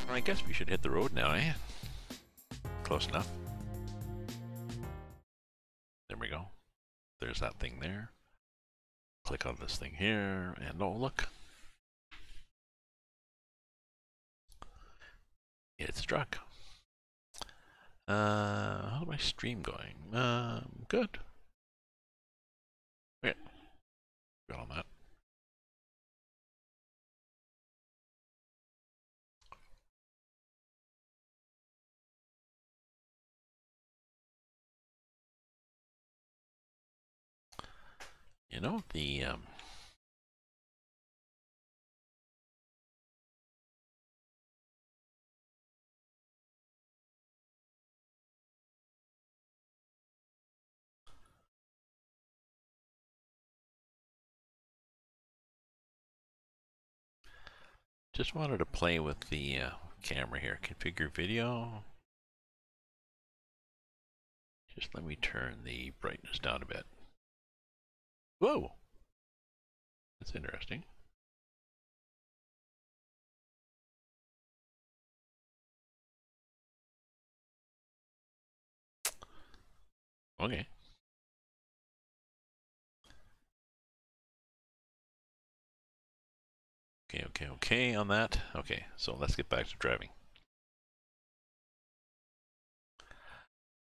I guess we should hit the road now, eh? Close enough. There we go. There's that thing there. Click on this thing here, and oh, look. It's a truck. How's my stream going? Good. Okay. Got on that. You know, the just wanted to play with the camera here. Configure video. Just let me turn the brightness down a bit. Whoa! That's interesting. Okay. Okay on that. Okay, so let's get back to driving.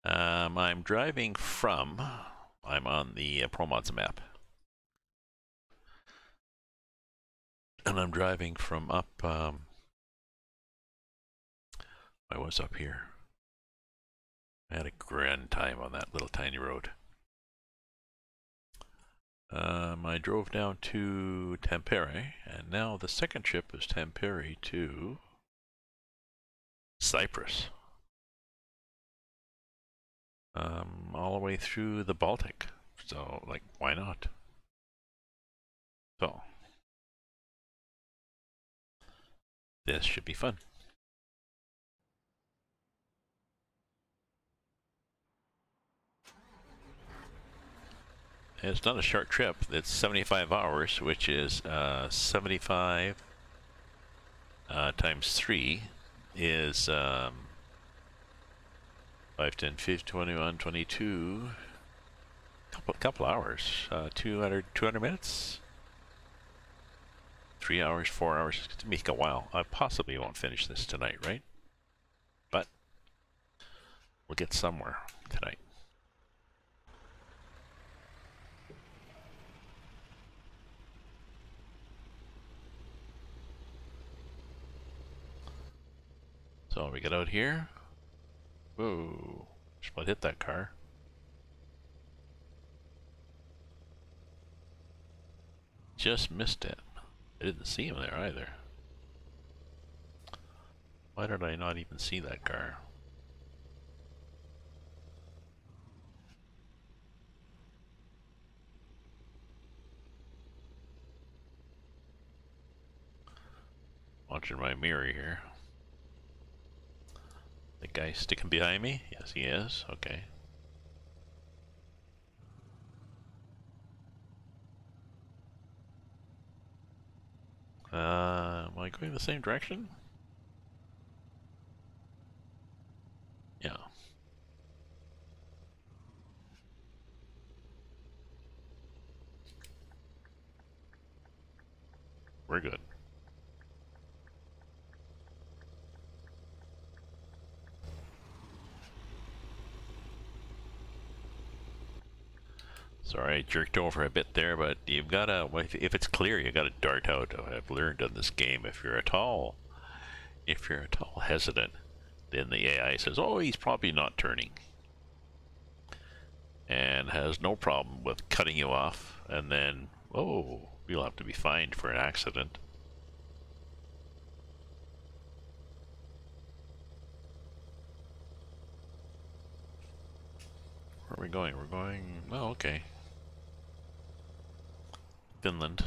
I'm driving from, I'm on the ProMods map. And I'm driving from up, I was up here. I had a grand time on that little tiny road. I drove down to Tampere, and now the second trip is Tampere to Cyprus. All the way through the Baltic. So, like, why not? So, this should be fun. And it's not a short trip. It's 75 hours, which is 75 times 3 is 5, 10, 15, 21, 22, couple hours, 200 minutes, 3 hours, 4 hours. It's going to make a while. I possibly won't finish this tonight, right? But we'll get somewhere tonight. So we get out here. Whoa, just about hit that car. Just missed it. I didn't see him there either. Why did I not even see that car? Watching my mirror here. The guy sticking behind me? Yes, he is. Okay. Am I going the same direction? Yeah. We're good. Sorry, I jerked over a bit there, but you've got to, if it's clear, you got to dart out. I've learned in this game, if you're at all hesitant, then the AI says, oh, he's probably not turning. And has no problem with cutting you off, and then, oh, you'll have to be fined for an accident. Where are we going? We're going, oh, okay. Finland.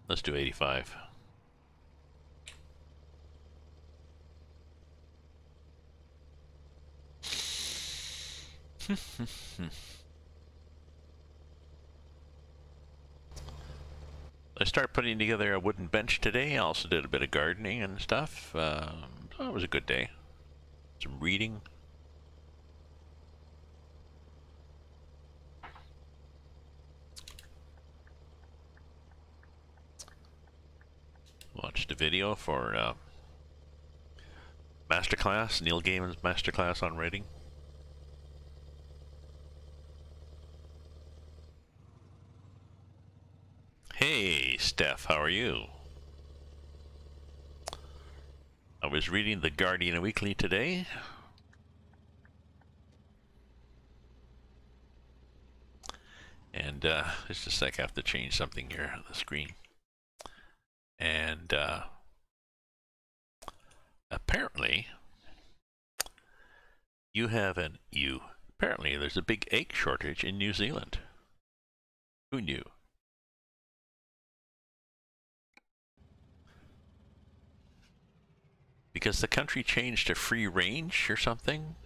Let's do 85. I started putting together a wooden bench today. I also did a bit of gardening and stuff. It was a good day. Some reading. Watched a video for masterclass, Neil Gaiman's masterclass on writing. Hey, Steph, how are you? I was reading The Guardian Weekly today. And just a sec, I have to change something here on the screen. And apparently, apparently there's a big egg shortage in New Zealand. Who knew? Because the country changed to free range or something?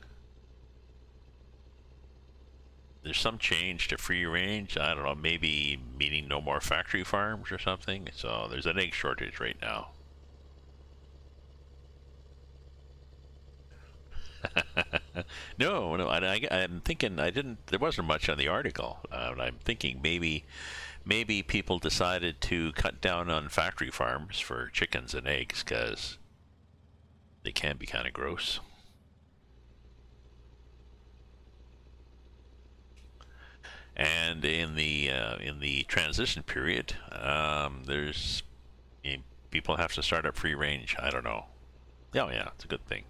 There's some change to free range. I don't know, maybe meaning no more factory farms or something. So there's an egg shortage right now. No, I'm thinking there wasn't much on the article. I'm thinking maybe people decided to cut down on factory farms for chickens and eggs because they can be kind of gross. And in the transition period, people have to start up free range. I don't know. Oh yeah, it's a good thing.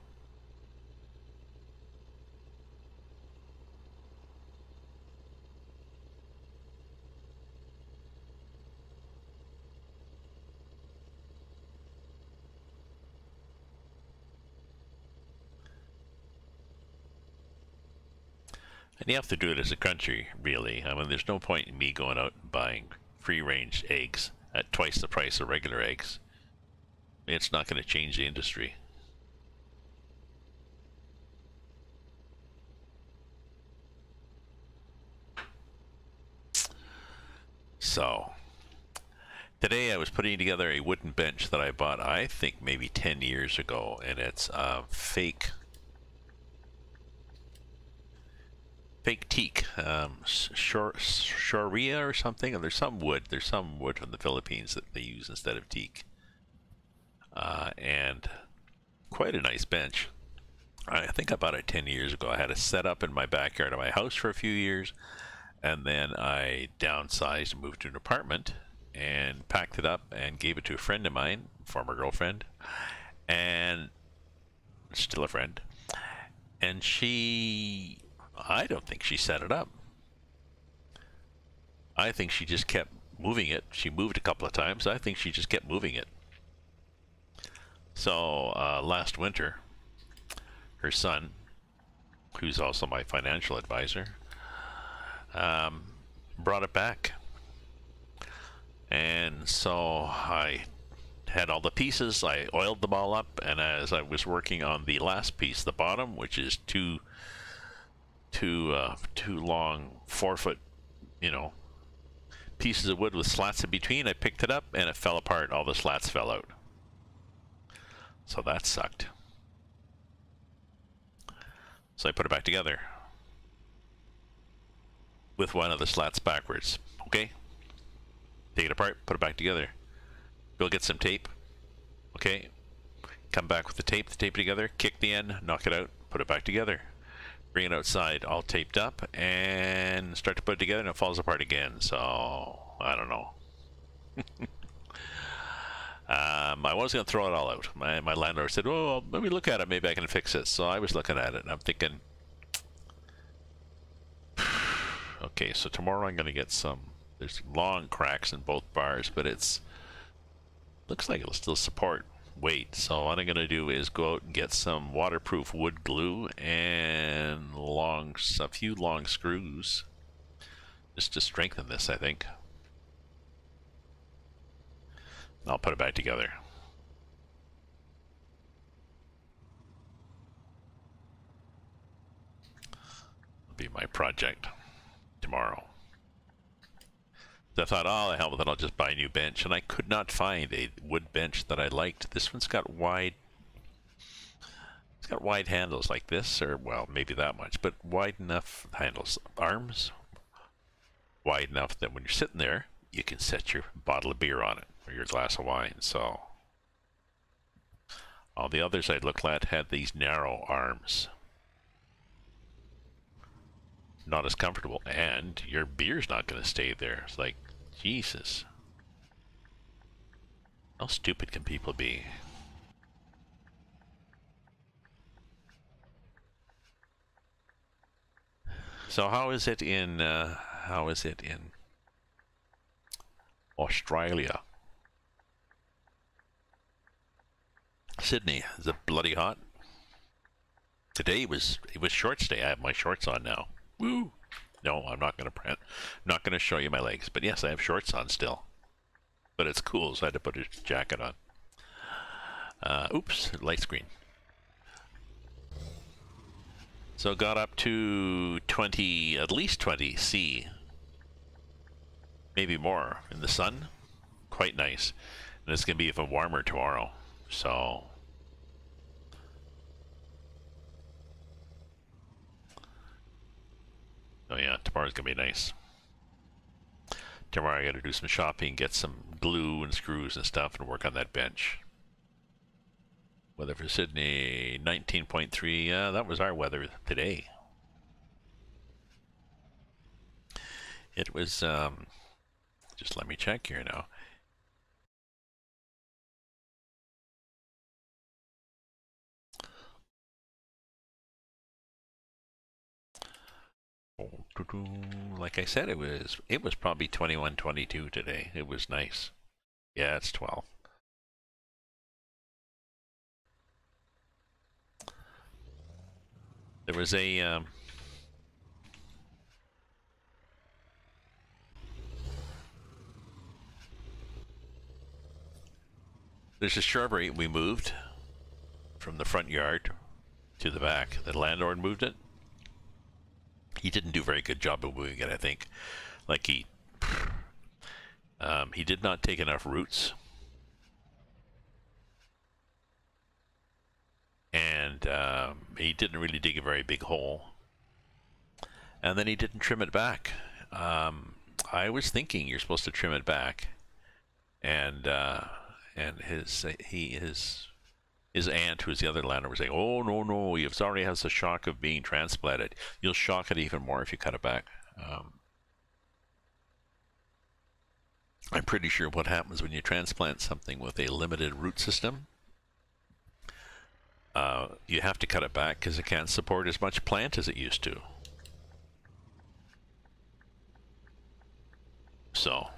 And you have to do it as a country, really. I mean, there's no point in me going out and buying free-range eggs at twice the price of regular eggs. It's not going to change the industry. So, today I was putting together a wooden bench that I bought, I think, maybe 10 years ago, and it's fake teak, shoria or something. And there's some wood from the Philippines that they use instead of teak, and quite a nice bench. I think I bought it 10 years ago. I had it set up in my backyard of my house for a few years, and then I downsized and moved to an apartment and packed it up and gave it to a friend of mine, former girlfriend, and still a friend, and I don't think she set it up. I think she just kept moving it. She moved a couple of times. I think she just kept moving it. So last winter, her son, who's also my financial advisor, brought it back. And so I had all the pieces. I oiled them all up, and as I was working on the last piece, the bottom, which is two long 4-foot, pieces of wood with slats in between, I picked it up and it fell apart. All the slats fell out. So that sucked. So I put it back together with one of the slats backwards. Okay? Take it apart, put it back together. Go get some tape. Okay? Come back with the tape together, kick the end, knock it out, put it back together. Bring it outside all taped up and start to put it together, and it falls apart again. So I don't know. I was going to throw it all out. My landlord said, "Oh, let me look at it. Maybe I can fix it." So I was looking at it, and I'm thinking, okay, so tomorrow I'm going to get there's long cracks in both bars, but looks like it'll still support weight. So what I'm going to do is go out and get some waterproof wood glue and a few long screws just to strengthen this, I think. And I'll put it back together. It'll be my project tomorrow. So I thought, oh, the hell with it, I'll just buy a new bench. And I could not find a wood bench that I liked. This one's got wide, it's got wide handles like this, or, well, maybe that much, but wide enough handles. Arms wide enough that when you're sitting there, you can set your bottle of beer on it, or your glass of wine. So all the others I looked at had these narrow arms. Not as comfortable, and your beer's not going to stay there. It's like, Jesus. How stupid can people be? So how is it in Australia? Sydney, is it bloody hot? Today it was shorts day. I have my shorts on now. Woo! No, I'm not going to print. I'm not going to show you my legs, but yes, I have shorts on still. But it's cool, so I had to put a jacket on. Oops, light screen. So got up to 20, at least 20 C. Maybe more in the sun. Quite nice. And it's going to be even warmer tomorrow. So oh yeah, tomorrow's gonna be nice. Tomorrow I gotta do some shopping, get some glue and screws and stuff, and work on that bench. Weather for Sydney, 19.3. That was our weather today. It was, just let me check here now. Like I said, it was probably 21, 22 today. It was nice. Yeah, it's 12. There was a there's a shrubbery we moved from the front yard to the back. The landlord moved it. He didn't do a very good job of moving it, I think. Like he did not take enough roots. And he didn't really dig a very big hole. And then he didn't trim it back. I was thinking you're supposed to trim it back. And his aunt, who's the other landlord, was saying, "Oh no, you've already has the shock of being transplanted. You'll shock it even more if you cut it back." I'm pretty sure what happens when you transplant something with a limited root system, you have to cut it back because it can't support as much plant as it used to. So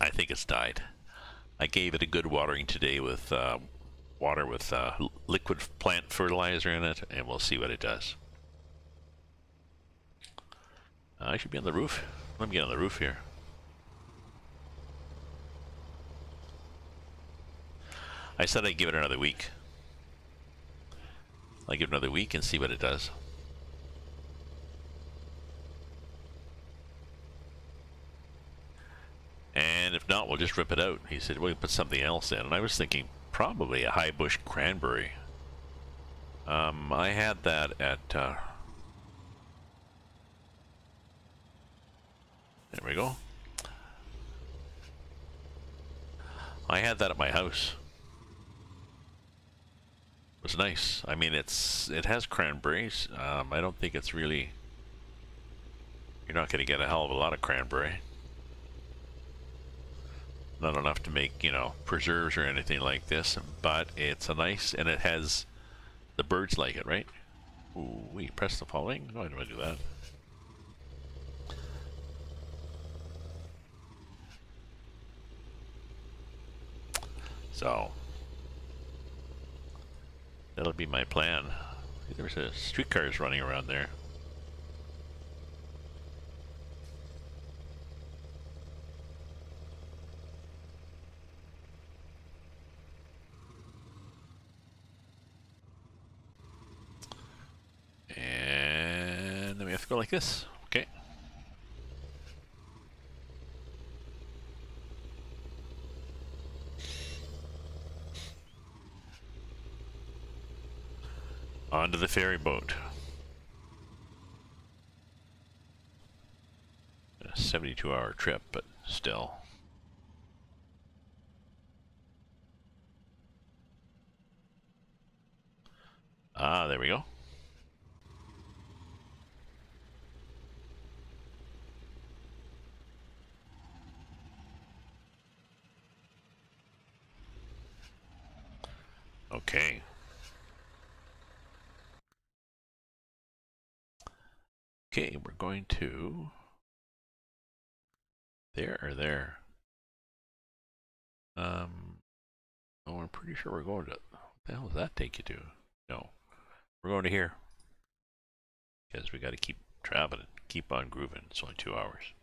I think it's died. I gave it a good watering today with water with liquid plant fertilizer in it, and we'll see what it does. I should be on the roof. Let me get on the roof here. I said I'd give it another week. I'll give it another week and see what it does. And if not, we'll just rip it out. He said, we'll put something else in. And I was thinking probably a high bush cranberry. I had that at... there we go. I had that at my house. It was nice. I mean, it has cranberries. I don't think it's really... You're not going to get a hell of a lot of cranberry. Not enough to make, you know, preserves or anything like this, but it's a nice, and it has, the birds like it, right? Ooh, we press the following? Why do I do that? So, that'll be my plan. There's a streetcars running around there. And then we have to go like this. Okay. onto the ferry boat. A 72-hour trip, but still. Ah, there we go. Okay. Okay, we're going to there or there. Oh, I'm pretty sure we're going to. What the hell does that take you to? No, we're going to here because we got to keep traveling, keep on grooving. It's only 2 hours.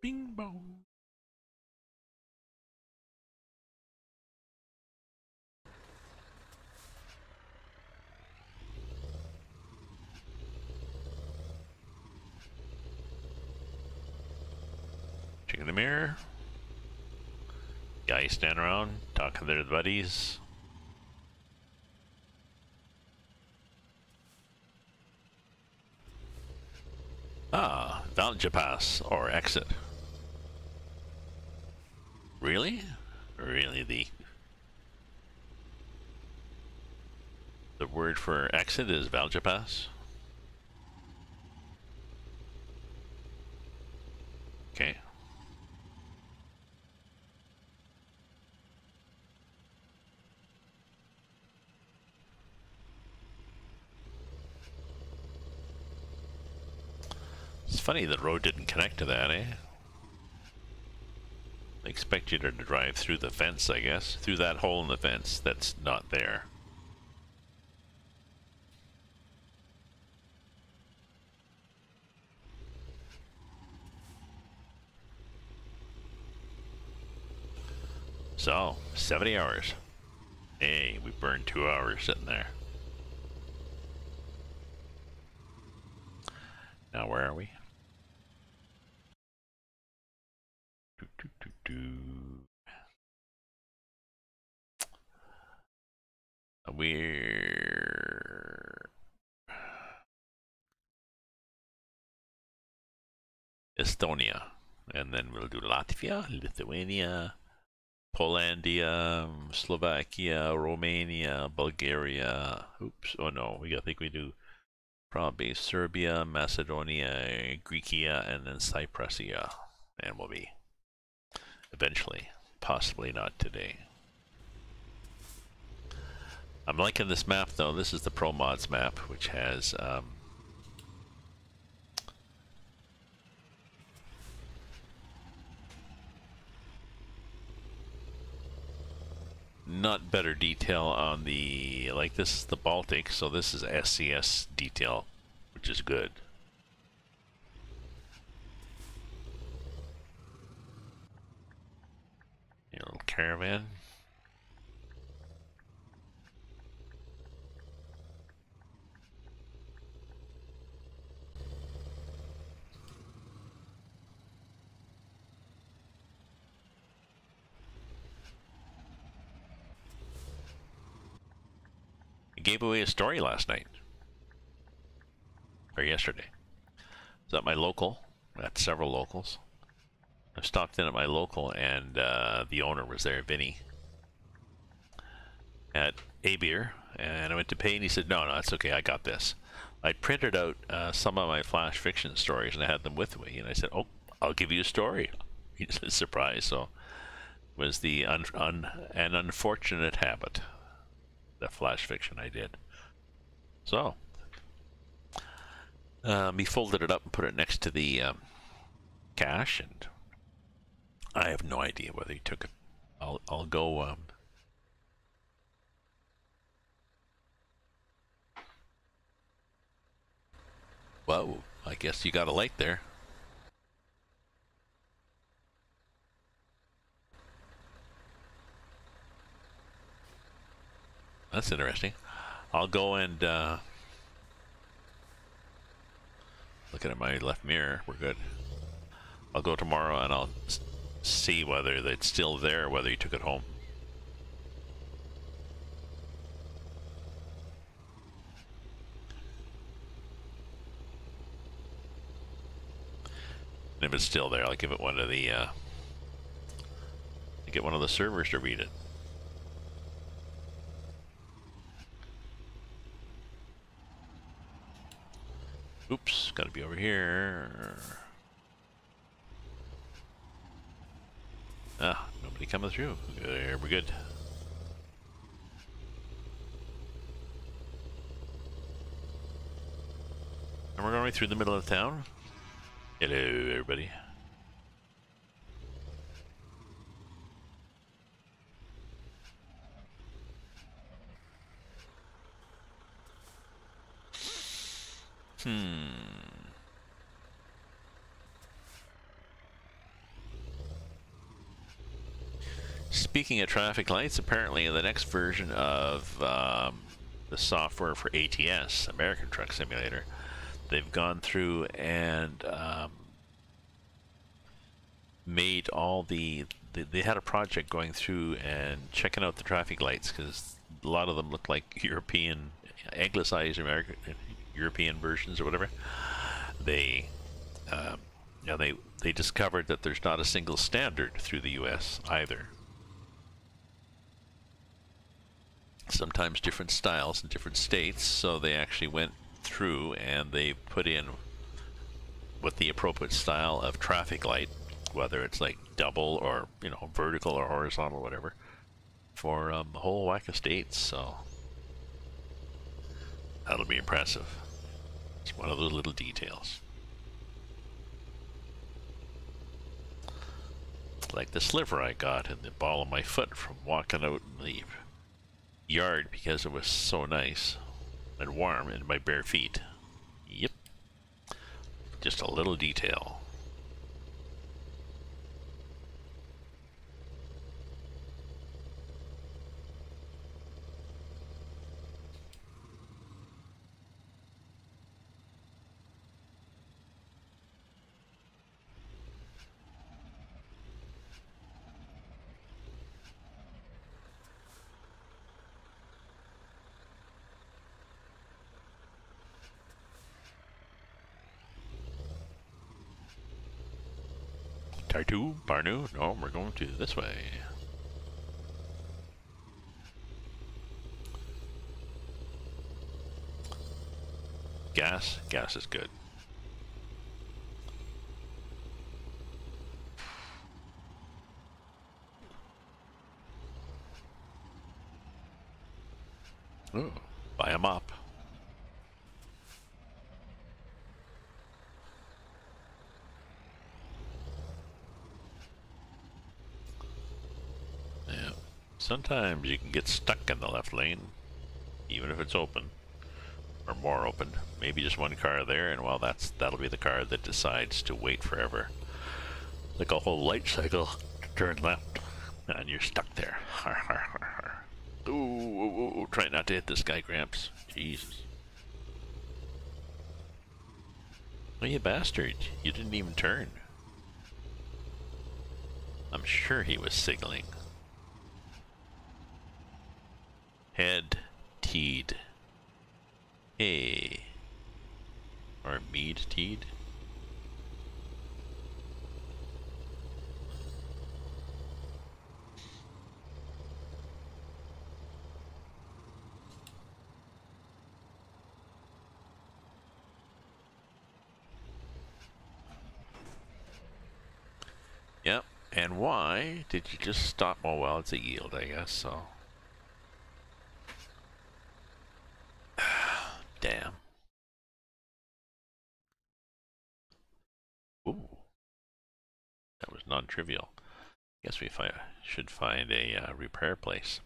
Bing bong. Checking the mirror. Guys standing around talking to their buddies. Ah, Valja Pass or exit. Really? Really, the word for exit is Valja Pass? Okay. It's funny the road didn't connect to that, eh? I expect you to drive through the fence, I guess. Through that hole in the fence that's not there. So, 70 hours. Hey, we burned 2 hours sitting there. Now where are we? We're Estonia, and then we'll do Latvia, Lithuania, Polandia, Slovakia, Romania, Bulgaria. Oops, oh no, I think we do probably Serbia, Macedonia, Greekia, and then Cypressia, and we'll be eventually, possibly not today. I'm liking this map though. This is the ProMods map, which has not better detail on the, like this is the Baltic, so this is SCS detail, which is good. Your little caravan. I gave away a story last night. Or yesterday. It's at my local. At several locals. I stopped in at my local and the owner was there, Vinny. At a beer. And I went to pay and he said, no, it's okay, I got this. I printed out some of my flash fiction stories and I had them with me. And I said, oh, I'll give you a story. He said, surprise. So it was the an unfortunate habit. The flash fiction I did. So he folded it up and put it next to the cache, and I have no idea whether he took it. I'll go. Whoa! I guess you got a light there. That's interesting. I'll go and looking at my left mirror. We're good. I'll go tomorrow and I'll see whether it's still there, whether he took it home. And if it's still there, I'll give it one of the get one of the servers to read it. Oops, gotta be over here. Ah, nobody coming through. There, we're good. And we're going through the middle of town. Hello, everybody. Speaking of traffic lights, apparently in the next version of the software for ATS, American Truck Simulator, they've gone through and made all they had a project going through and checking out the traffic lights, because a lot of them look like European, anglicized American, European versions or whatever. They they discovered that there's not a single standard through the US either. Sometimes different styles in different states, so they actually went through and they put in what the appropriate style of traffic light, whether it's like double or, you know, vertical or horizontal or whatever, for the whole whack of states. So that'll be impressive. It's one of those little details. Like the sliver I got in the ball of my foot from walking out in the yard because it was so nice and warm in my bare feet. Yep. Just a little detail. Tartu, Barnu, no, we're going to this way. Gas is good. Ooh, buy a mop. Yeah, sometimes you can get stuck in the left lane, even if it's open, or more open. Maybe just one car there, and well, that'll be the car that decides to wait forever, like a whole light cycle, to turn left, and you're stuck there. Har har har har. Ooh, try not to hit this guy, Gramps. Jesus. Oh, you bastard. You didn't even turn. I'm sure he was signaling. Head teed. Hey. Or mead teed. Yep. And why did you just stop? Oh, well, it's a yield, I guess, so. Damn. Ooh. That was non-trivial. Guess we should find a repair place.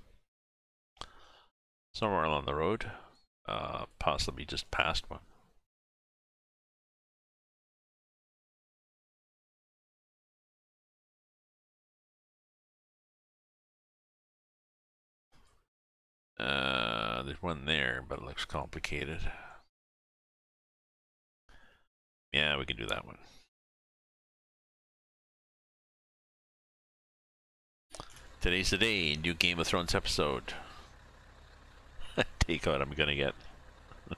Somewhere along the road. Possibly just past one. There's one there, but it looks complicated. Yeah, we can do that one. Today's the day, new Game of Thrones episode. Take what I'm gonna get.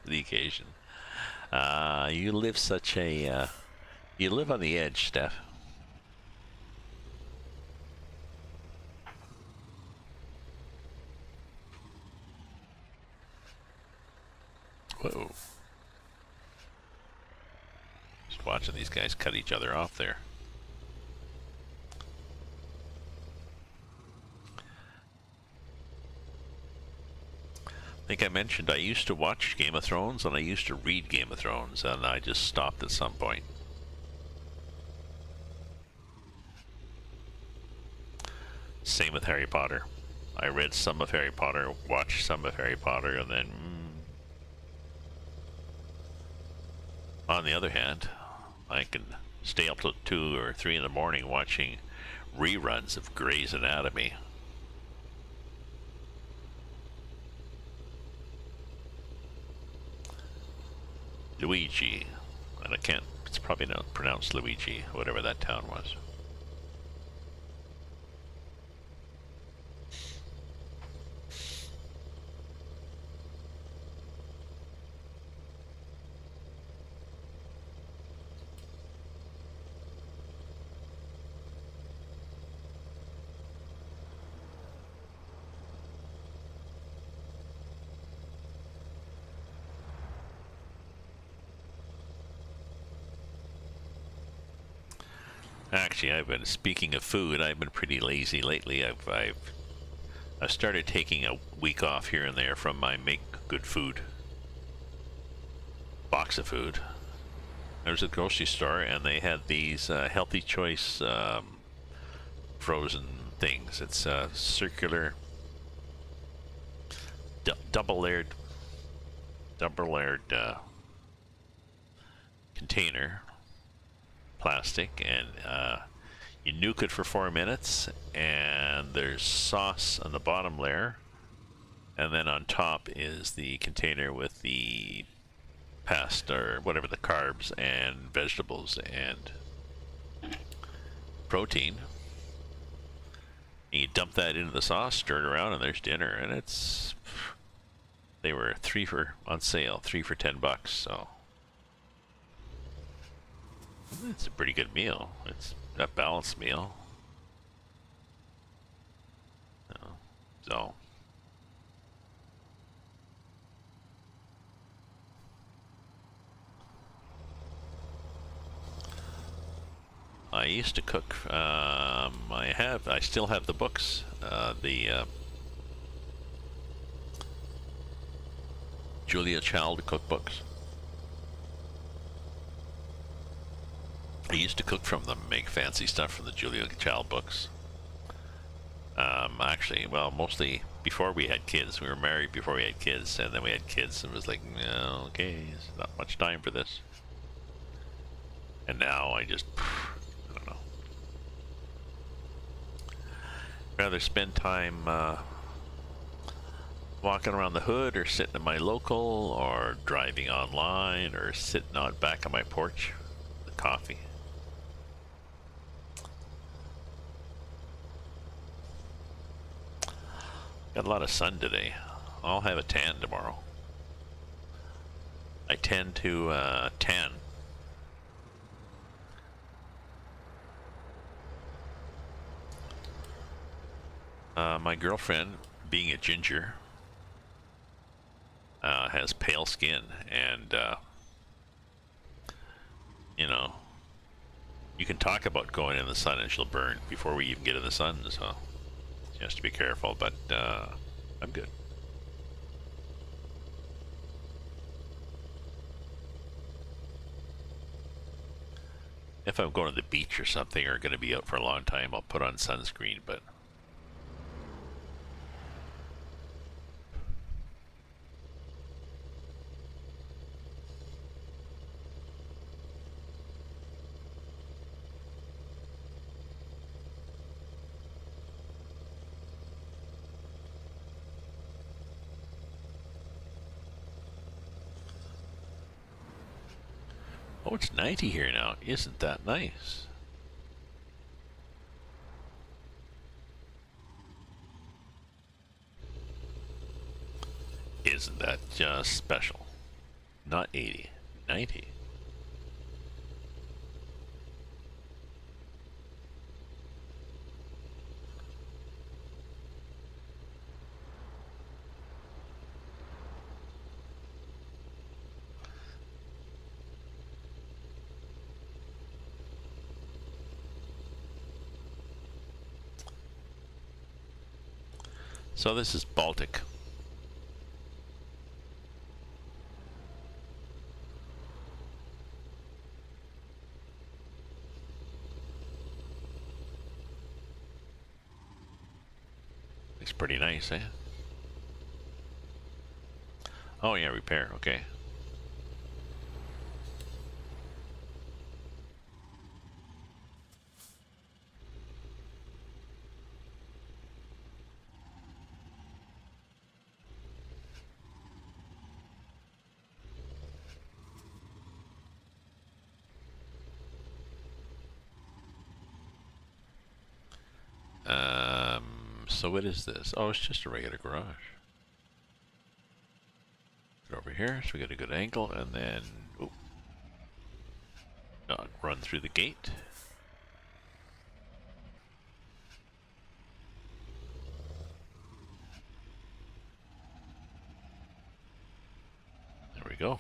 The occasion. You live such a You live on the edge, Steph. Whoa. Just watching these guys cut each other off there. I think I mentioned I used to watch Game of Thrones and I used to read Game of Thrones, and I just stopped at some point. Same with Harry Potter. I read some of Harry Potter, watched some of Harry Potter, and then... On the other hand, I can stay up till 2 or 3 in the morning watching reruns of Grey's Anatomy. Luigi, and I can't, it's probably not pronounced Luigi, whatever that town was. Actually, I've been, speaking of food, I've been pretty lazy lately. I've started taking a week off here and there from my Make Good Food box of food. There was a grocery store and they had these Healthy Choice frozen things. It's a circular, double layered container. Plastic, and you nuke it for 4 minutes, and there's sauce on the bottom layer, and then on top is the container with the pasta or whatever, the carbs and vegetables and protein. And you dump that into the sauce, stir it around, and there's dinner. And it's, they were on sale, 3 for $10, so it's a pretty good meal. It's a balanced meal. So I used to cook. I still have the books. Julia Child cookbooks. I used to cook from them, make fancy stuff from the Julia Child books. Actually, well, mostly before we had kids. We were married before we had kids, and then we had kids, and it was like, no, okay, there's not much time for this. And now I just, I don't know. Rather spend time walking around the hood, or sitting in my local, or driving online, or sitting out back on my porch with coffee. Got a lot of sun today. I'll have a tan tomorrow. I tend to tan. My girlfriend, being a ginger, has pale skin, and you know, you can talk about going in the sun and she'll burn before we even get in the sun, so she has to be careful, but I'm good. If I'm going to the beach or something, or going to be out for a long time, I'll put on sunscreen, but oh, it's 90 here now. Isn't that nice? Isn't that just special? Not 80, 90. So this is Baltic. It's pretty nice, eh? Oh yeah, repair, okay. So what is this? Oh, it's just a regular garage. Get over here, so we get a good angle, and then not run through the gate. There we go.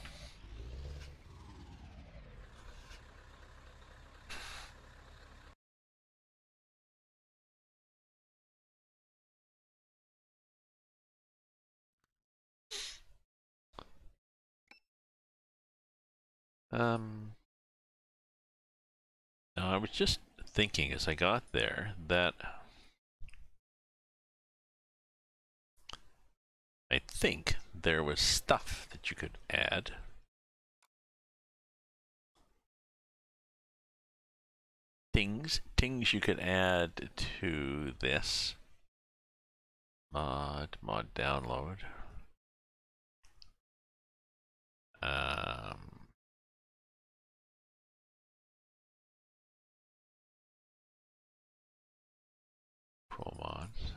Now I was just thinking as I got there that I think there was stuff that you could add. Things you could add to this. Mod download. ProMods.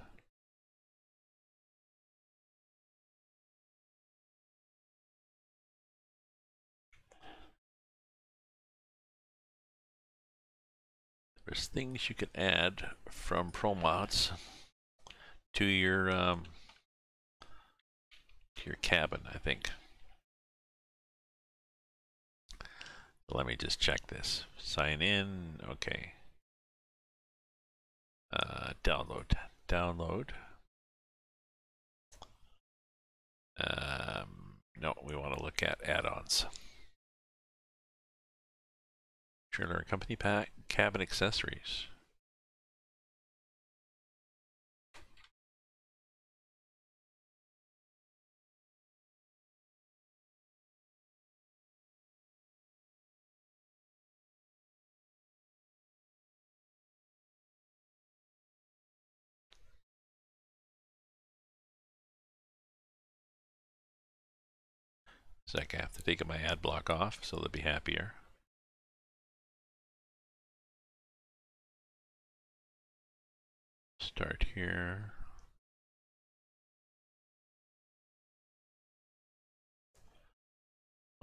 There's things you could add from ProMods to your cabin, I think. Let me just check this. Sign in. Okay. Download. No, we want to look at add-ons. Trailer company pack, cabin accessories. So I have to take my ad block off so they'll be happier. Start here.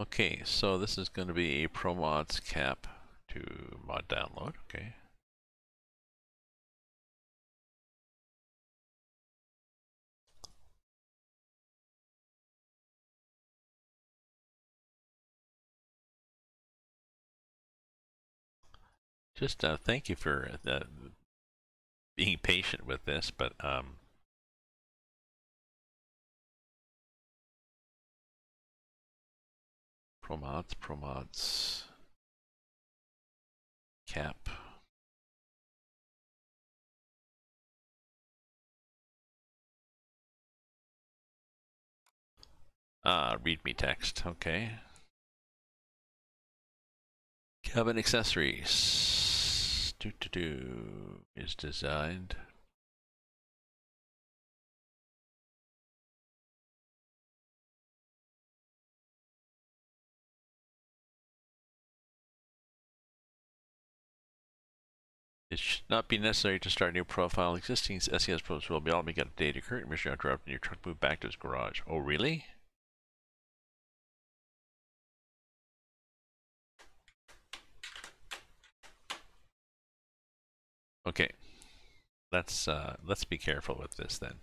Okay, so this is going to be a ProMods cap to mod download. Okay. Just thank you for being patient with this, but ProMods cap. README text. Okay. Cabin accessories. Is designed. It should not be necessary to start a new profile. Existing SES profile will be automatically updated. Current mission interrupted and your truck moved back to its garage. Oh, really? Okay. Let's be careful with this then.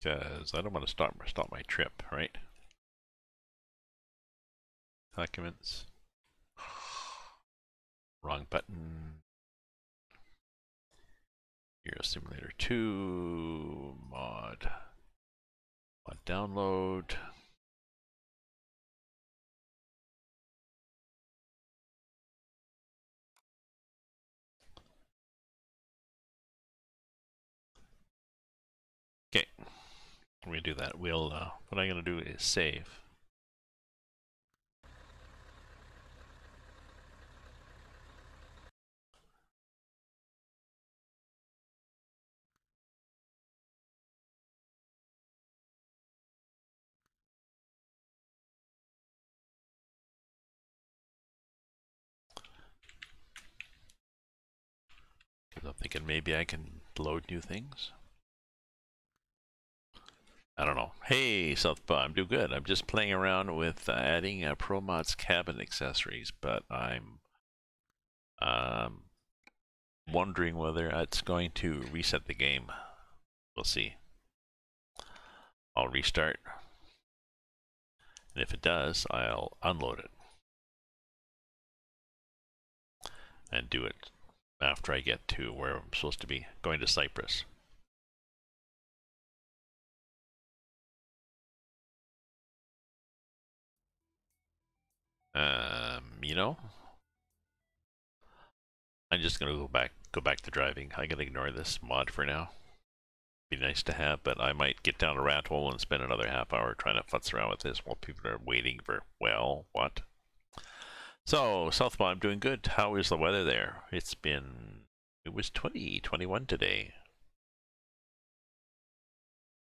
Because I don't want to stop my trip, right? Documents. Wrong button. Euro Simulator 2 mod download. Okay, we're gonna do that. We'll what I'm gonna do is save. Because I'm thinking maybe I can load new things. I don't know. Hey, Southpaw, I'm doing good. I'm just playing around with adding ProMods cabin accessories, but I'm wondering whether it's going to reset the game. We'll see. I'll restart. And if it does, I'll unload it. And do it after I get to where I'm supposed to be, going to Cyprus. You know, I'm just gonna go back to driving. I can ignore this mod for now. Be nice to have, but I might get down a rat hole and spend another half hour trying to futz around with this while people are waiting for, well, what? So, Southpaw, I'm doing good. How is the weather there? It was 21 today.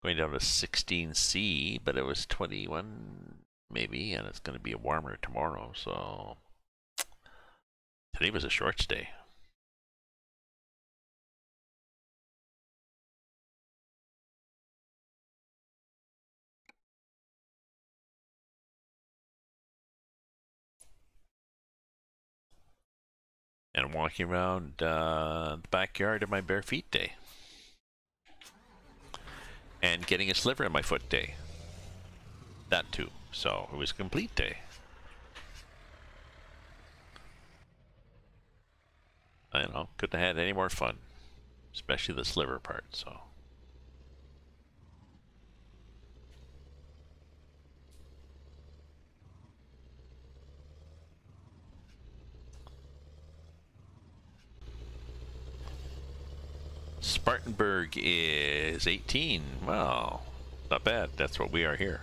Going down to 16C, but it was 21 maybe, and it's going to be warmer tomorrow, so today was a short stay. And walking around the backyard in my bare feet day. And getting a sliver in my foot day. That too. So it was a complete day. I don't know, couldn't have had any more fun. Especially the sliver part, so. Spartanburg is 18. Wow, not bad. That's what we are here.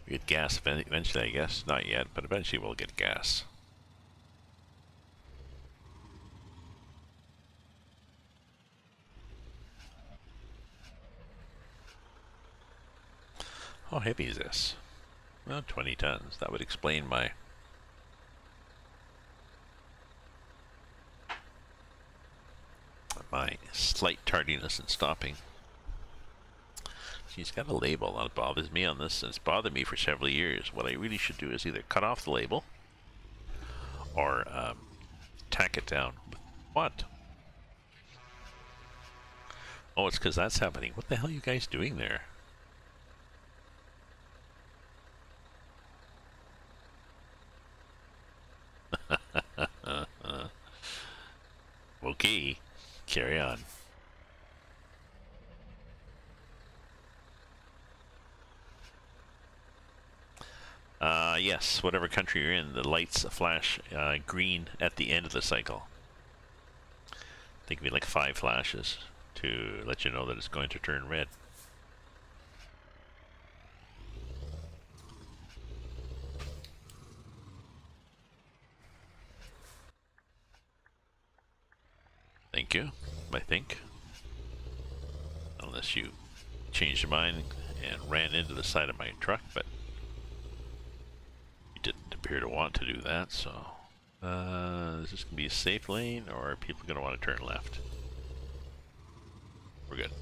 We get gas eventually, I guess. Not yet, but eventually we'll get gas. How heavy is this? Well, 20 tons. That would explain my slight tardiness in stopping. She's got a label. That bothers me on this. It's bothered me for several years. What I really should do is either cut off the label or tack it down. What? Oh, it's because that's happening. What the hell are you guys doing there? Okay, carry on. Yes, whatever country you're in, the lights flash green at the end of the cycle. I think it'd be like 5 flashes to let you know that it's going to turn red. Thank you, I think. Unless you changed your mind and ran into the side of my truck, but you didn't appear to want to do that, so... is this going to be a safe lane, or are people going to want to turn left? We're good.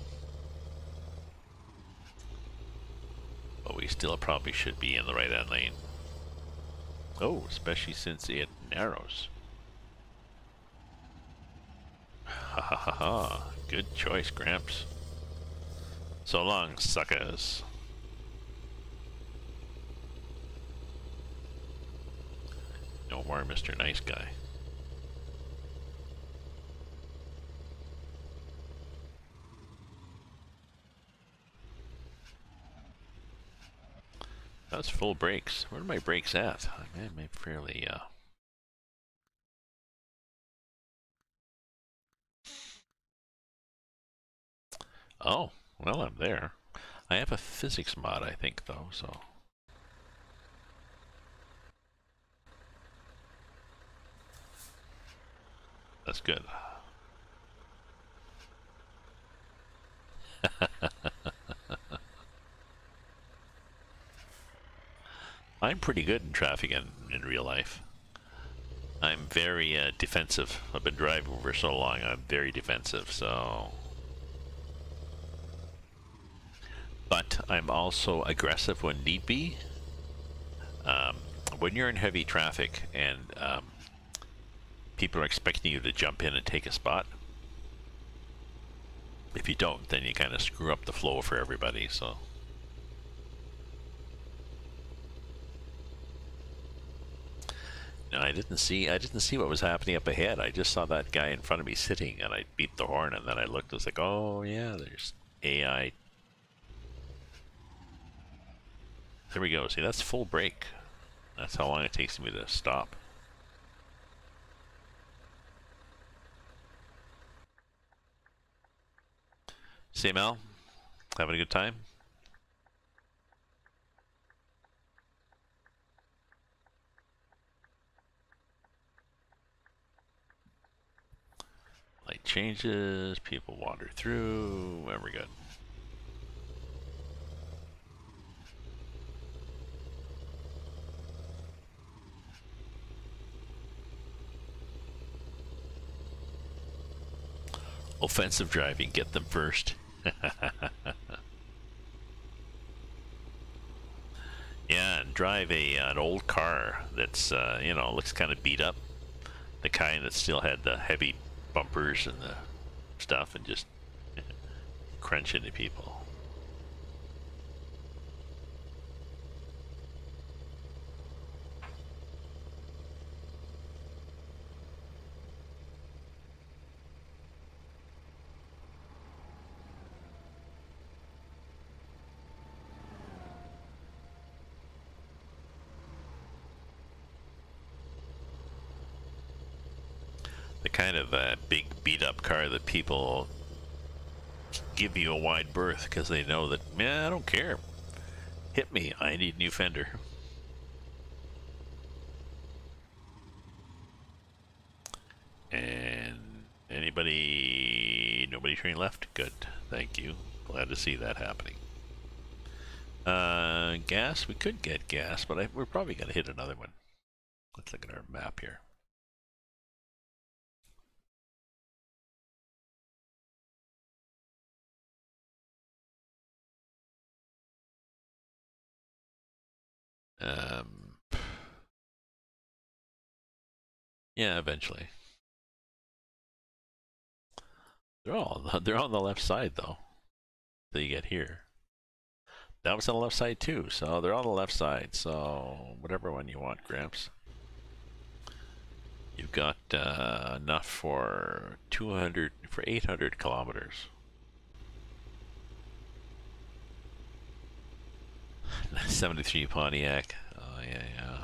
But we still probably should be in the right-hand lane. Oh, especially since it narrows. Ha ha ha ha. Good choice, Gramps. So long, suckers. No more Mr. Nice Guy. That's full brakes. Where are my brakes at? I'm fairly, Oh, well, I'm there. I have a physics mod, I think, though, so... That's good. I'm pretty good in traffic in real life. I'm very defensive. I've been driving for so long, I'm very defensive, so... But I'm also aggressive when need be. When you're in heavy traffic and people are expecting you to jump in and take a spot, if you don't, then you kind of screw up the flow for everybody, so... No, I didn't see what was happening up ahead. I just saw that guy in front of me sitting, and I beat the horn, and then I looked. I was like, "Oh yeah, there's AI." There we go. See, that's full brake. That's how long it takes me to stop. See, Mel, having a good time? Light changes. People wander through. And we're good. Offensive driving, get them first. Yeah, and drive an old car that's you know, looks kind of beat up. The kind that still had the heavy bumpers and the stuff, and just crunch into people. The kind of big beat-up car that people give you a wide berth because they know that, man, I don't care. Hit me. I need a new fender. And nobody turning left? Good. Thank you. Glad to see that happening. Gas? We could get gas, but we're probably going to hit another one. Let's look at our map here. Yeah, eventually. They're on the left side though. Till you get here. That was on the left side too, so they're on the left side. So whatever one you want, Gramps. You've got enough for 800 kilometers. 73 Pontiac. Oh yeah, yeah.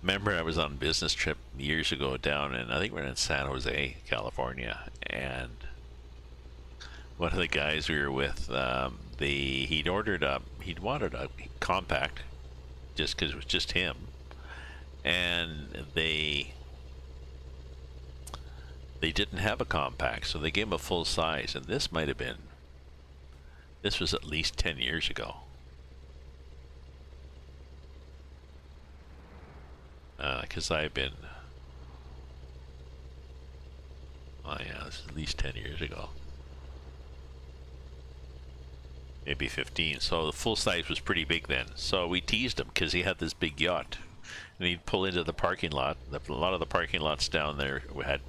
Remember, I was on a business trip years ago down in, I think we're in San Jose, California, and one of the guys we were with, he'd wanted a compact, just because it was just him, and they didn't have a compact, so they gave him a full size, and this was at least 10 years ago. Because I've been, oh yeah, this is at least 10 years ago. maybe 15. So the full size was pretty big then. So we teased him because he had this big yacht, and he'd pull into the parking lot. A lot of the parking lots down there had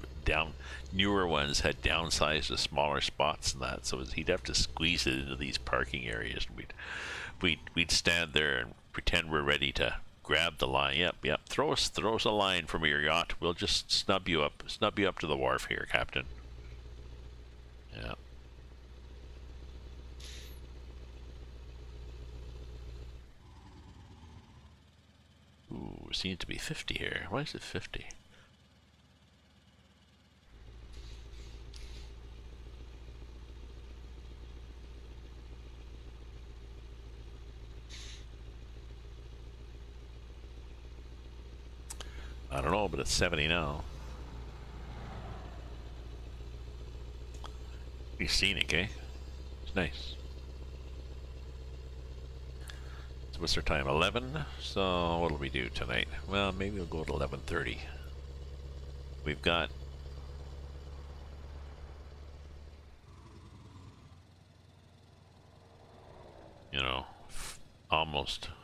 newer ones had downsized to smaller spots and that. So he'd have to squeeze it into these parking areas. And we'd stand there and pretend we're ready to grab the line. Yep. Throw us a line from your yacht. We'll just snub you up to the wharf here, Captain. Yeah. Ooh, it seems to be 50 here. Why is it 50? I don't know, but it's 70 now. Be scenic, eh? It's nice. So what's our time? 11? So what'll we do tonight? Well, maybe we'll go at 11:30. We've got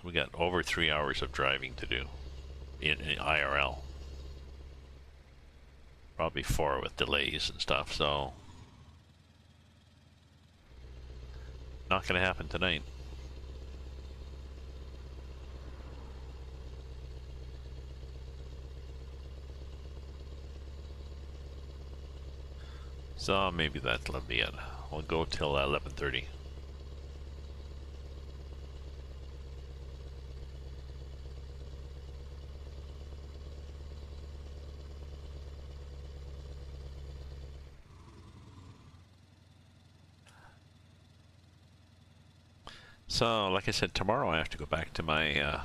we got over 3 hours of driving to do in IRL. Probably 4 with delays and stuff, so not gonna happen tonight. So maybe that'll be it. We'll go till 11:30. So, like I said, tomorrow I have to go back to my,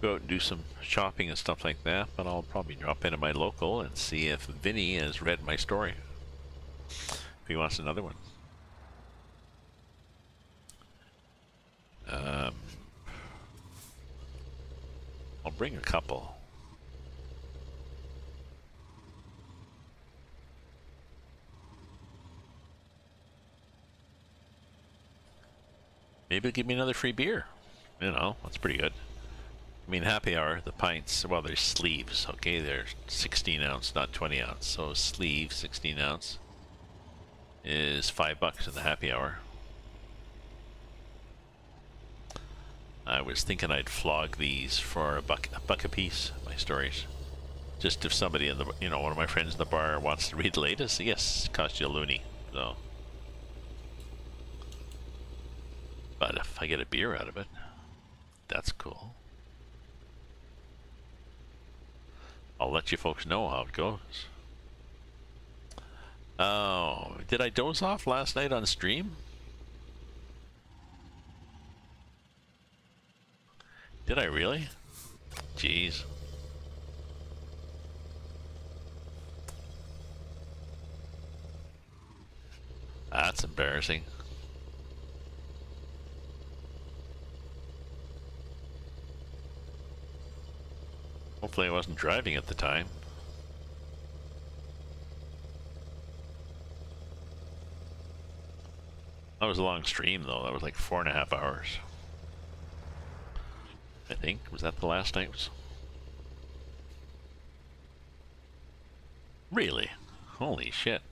go out and do some shopping and stuff like that, but I'll probably drop into my local and see if Vinny has read my story. If he wants another one. I'll bring a couple. Maybe he'll give me another free beer. You know, that's pretty good. I mean, happy hour, the pints, well, there's sleeves, okay? They're 16 ounce, not 20 ounce. So sleeve, 16 ounce, is $5 in the happy hour. I was thinking I'd flog these for a buck a piece, my stories. Just if somebody in the, one of my friends in the bar wants to read the latest, yes, it costs you a loony, so. But if I get a beer out of it, that's cool. I'll let you folks know how it goes. Oh, did I doze off last night on stream? Did I really? Jeez. That's embarrassing. Hopefully I wasn't driving at the time. That was a long stream though. That was like 4.5 hours. I think. Was that the last night? Really? Holy shit.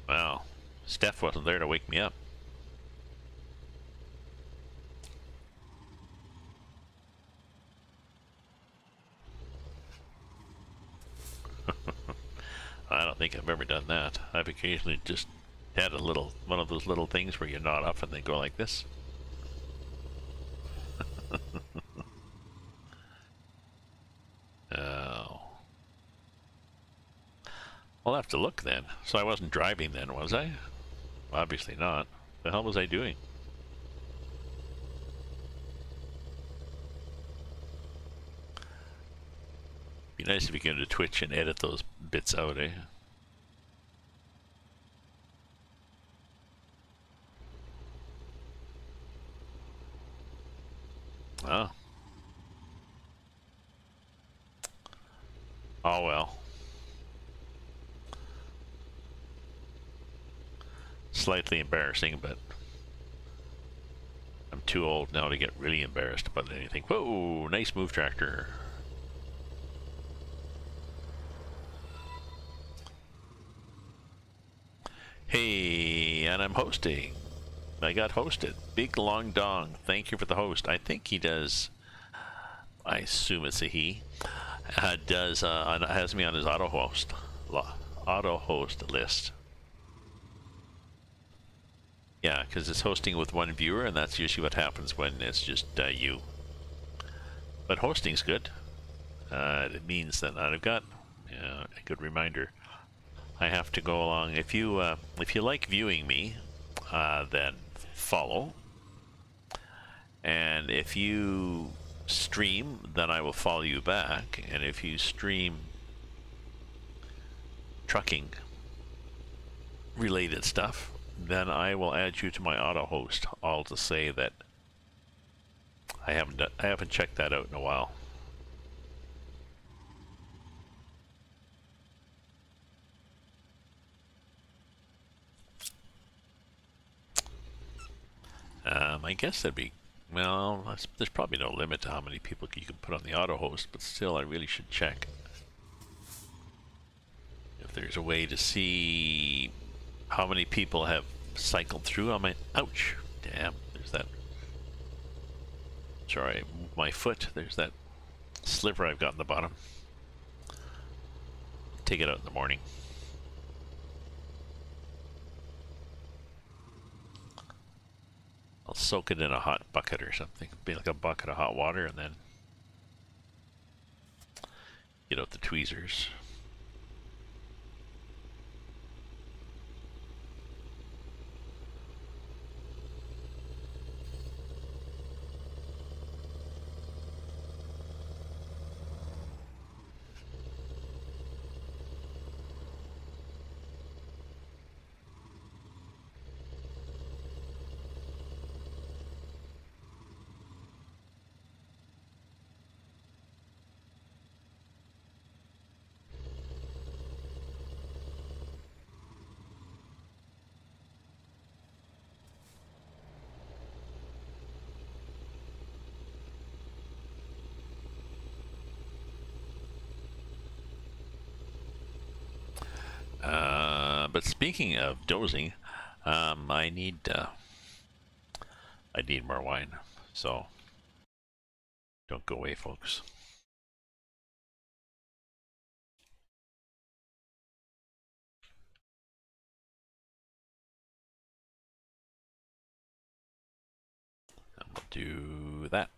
Wow. Steph wasn't there to wake me up. I don't think I've ever done that. I've occasionally just had one of those little things where you nod off and they go like this. Oh. I'll have to look then. So I wasn't driving then, was I? Obviously not. The hell was I doing? Be nice if you could go to Twitch and edit those bits out, eh? Oh. Oh well. slightly embarrassing, but I'm too old now to get really embarrassed about anything. Whoa, nice move tractor. Hey, and I'm hosting. I got hosted. Big Long Dong, thank you for the host. I think he does, I assume it's a he, has me on his auto host list. Yeah, because it's hosting with one viewer, and that's usually what happens when it's just you. But hosting's good. It means that I've got a good reminder. I have to go along. If you like viewing me, then follow. And if you stream, then I will follow you back. And if you stream trucking related stuff, then I will add you to my auto host. All to say that I haven't checked that out in a while. I guess that'd be, well, there's probably no limit to how many people you can put on the auto host, but still I really should check if there's a way to see how many people have cycled through on my, ouch, damn, there's that, sorry, I moved my foot, there's that sliver I've got in the bottom. Take it out in the morning. I'll soak it in a hot bucket or something. Be like a bucket of hot water and then get out the tweezers. But speaking of dozing, I need more wine, so don't go away, folks. And we'll do that.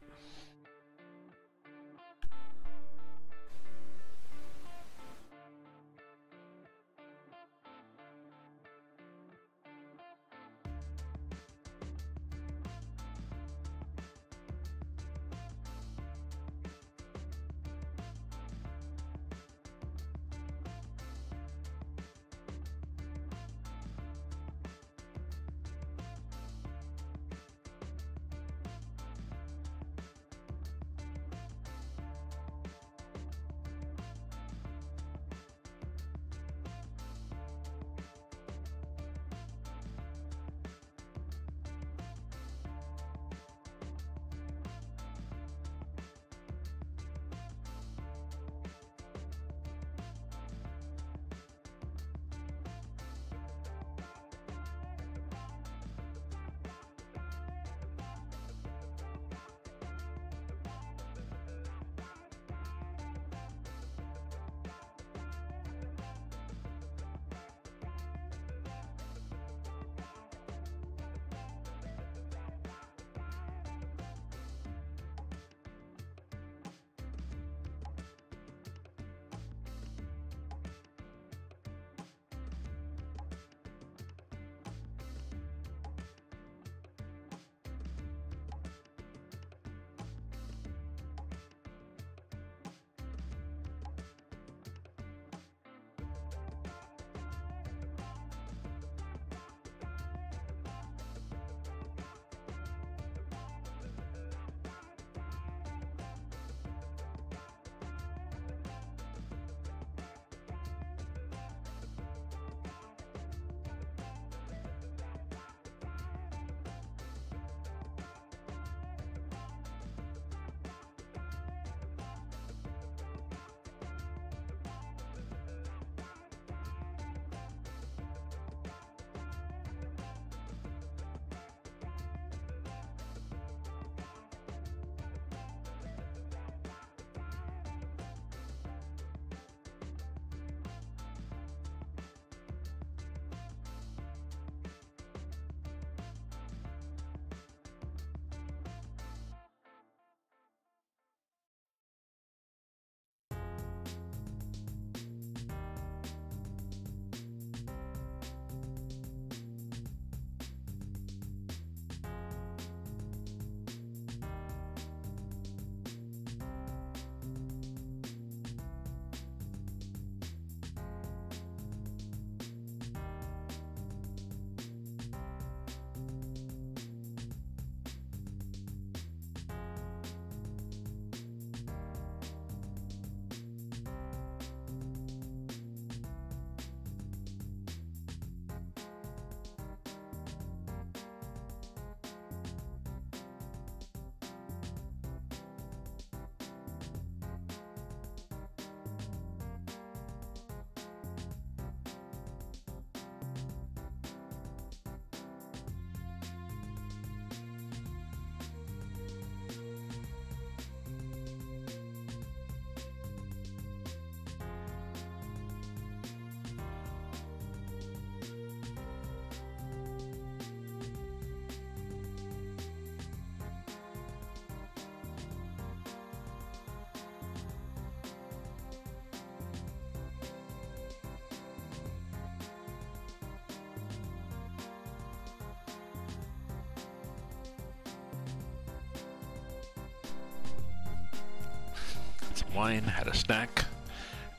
wine, had a snack.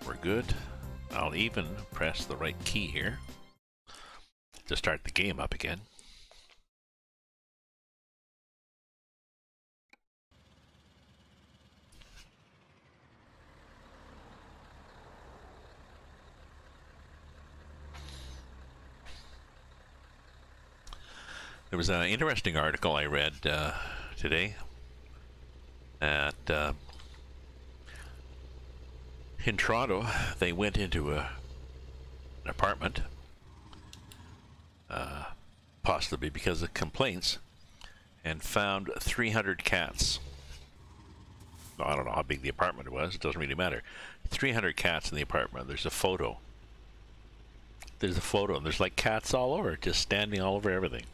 We're good. I'll even press the right key here to start the game up again. There was an interesting article I read today at in Toronto. They went into an apartment, possibly because of complaints, and found 300 cats. Well, I don't know how big the apartment was. It doesn't really matter. 300 cats in the apartment. There's a photo. There's a photo, and there's like cats all over, just standing all over everything.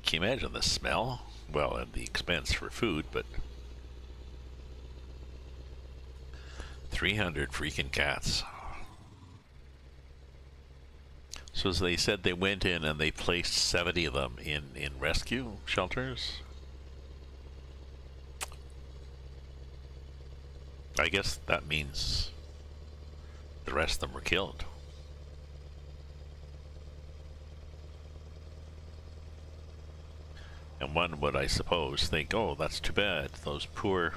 Can you imagine the smell? Well, and the expense for food, but 300 freaking cats. So as they said, they went in and they placed 70 of them in rescue shelters. I guess that means the rest of them were killed. And one would, I suppose, think, oh, that's too bad, those poor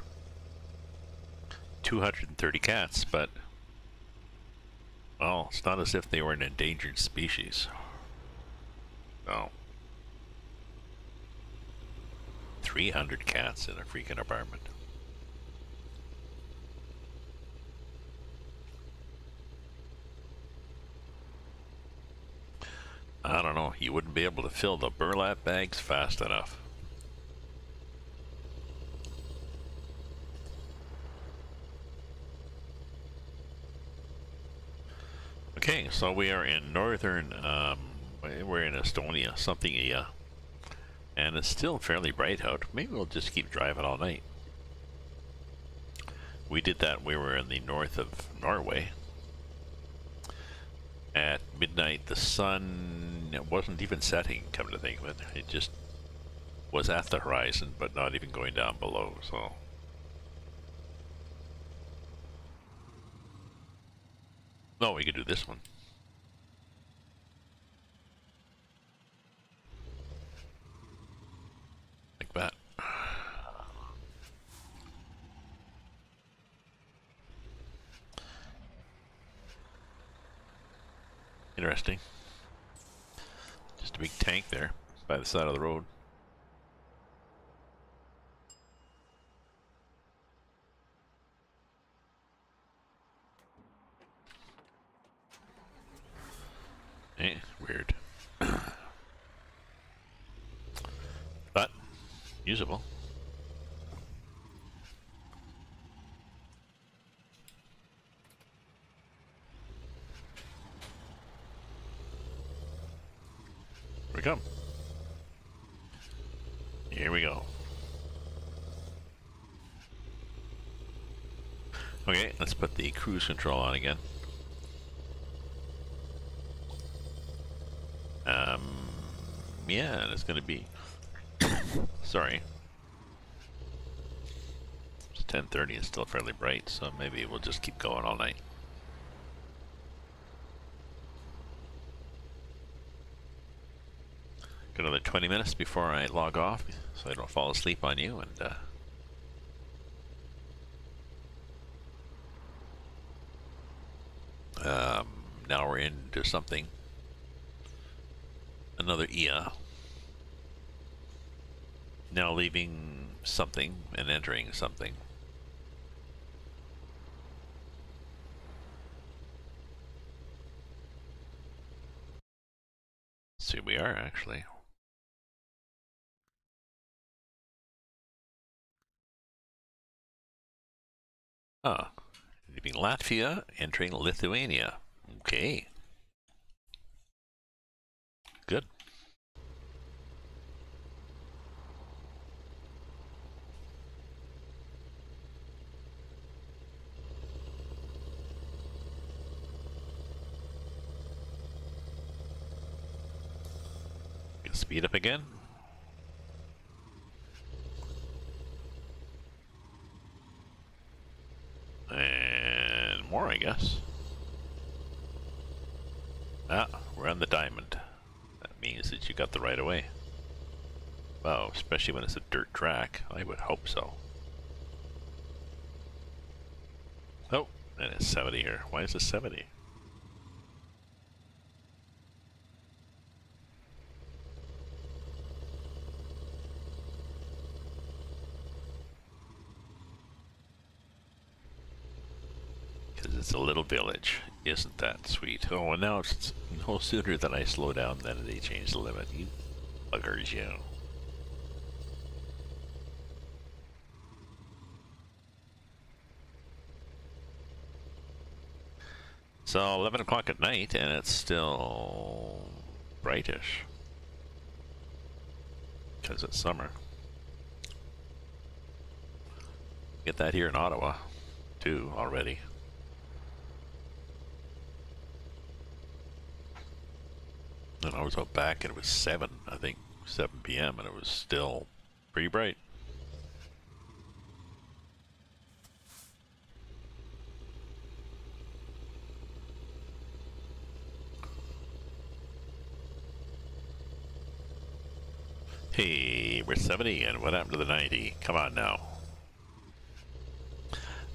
230 cats, but, well, it's not as if they were an endangered species. No. 300 cats in a freaking apartment. I don't know, you wouldn't be able to fill the burlap bags fast enough. Okay, so we are in northern, we're in Estonia, something, and it's still fairly bright out. Maybe we'll just keep driving all night. We did that, we were in the north of Norway. At midnight, the sun wasn't even setting, come to think of it. It just was at the horizon, but not even going down below, so. No, we could do this one. Like that. Interesting. Just a big tank there by the side of the road. Weird. But usable. Here we come. Here we go. Okay, let's put the cruise control on again. Yeah, and it's gonna be sorry. It's 10:30 and still fairly bright, so maybe we'll just keep going all night. Got another 20 minutes before I log off, so I don't fall asleep on you, and now we're into something. Another EA. Now leaving something and entering something. See, we are actually. Ah, leaving Latvia, entering Lithuania. Okay. Good. Speed up again. Ah, we're on the diamond. That means that you got the right of way. Well, especially when it's a dirt track. I would hope so. Oh, and it's 70 here. Why is it 70? Because it's a little village. Isn't that sweet? Oh, and now it's no sooner than I slow down than they change the limit. You buggers, you. So 11 o'clock at night and it's still brightish. Because it's summer. Get that here in Ottawa, too, already. And I was out back and it was 7, I think, 7 p.m. and it was still pretty bright. Hey, we're 70 and what happened to the 90? Come on now.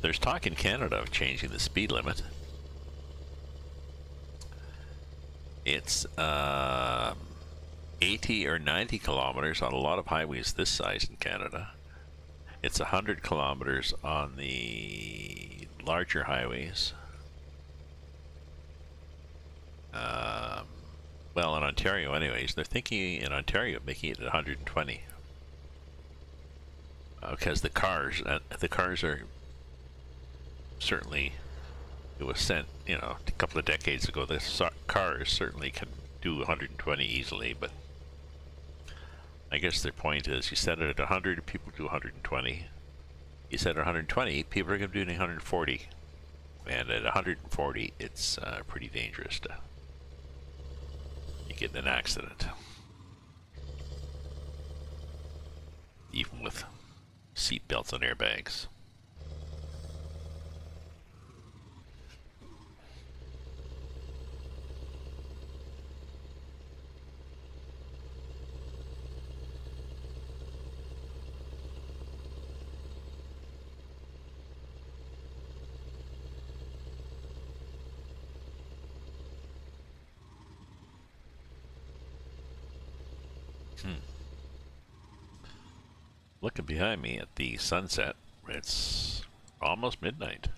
There's talk in Canada of changing the speed limit. It's 80 or 90 kilometers on a lot of highways this size in Canada. It's 100 kilometers on the larger highways. Well, in Ontario anyways, they're thinking in Ontario of making it 120. Because the cars are certainly, it was sent, you know, a couple of decades ago, the cars certainly can do 120 easily, but I guess their point is you set it at 100, people do 120. You set it at 120, people are going to be doing 140. And at 140, it's pretty dangerous to get in an accident. Even with seat belts and airbags. Looking behind me at the sunset, it's almost midnight.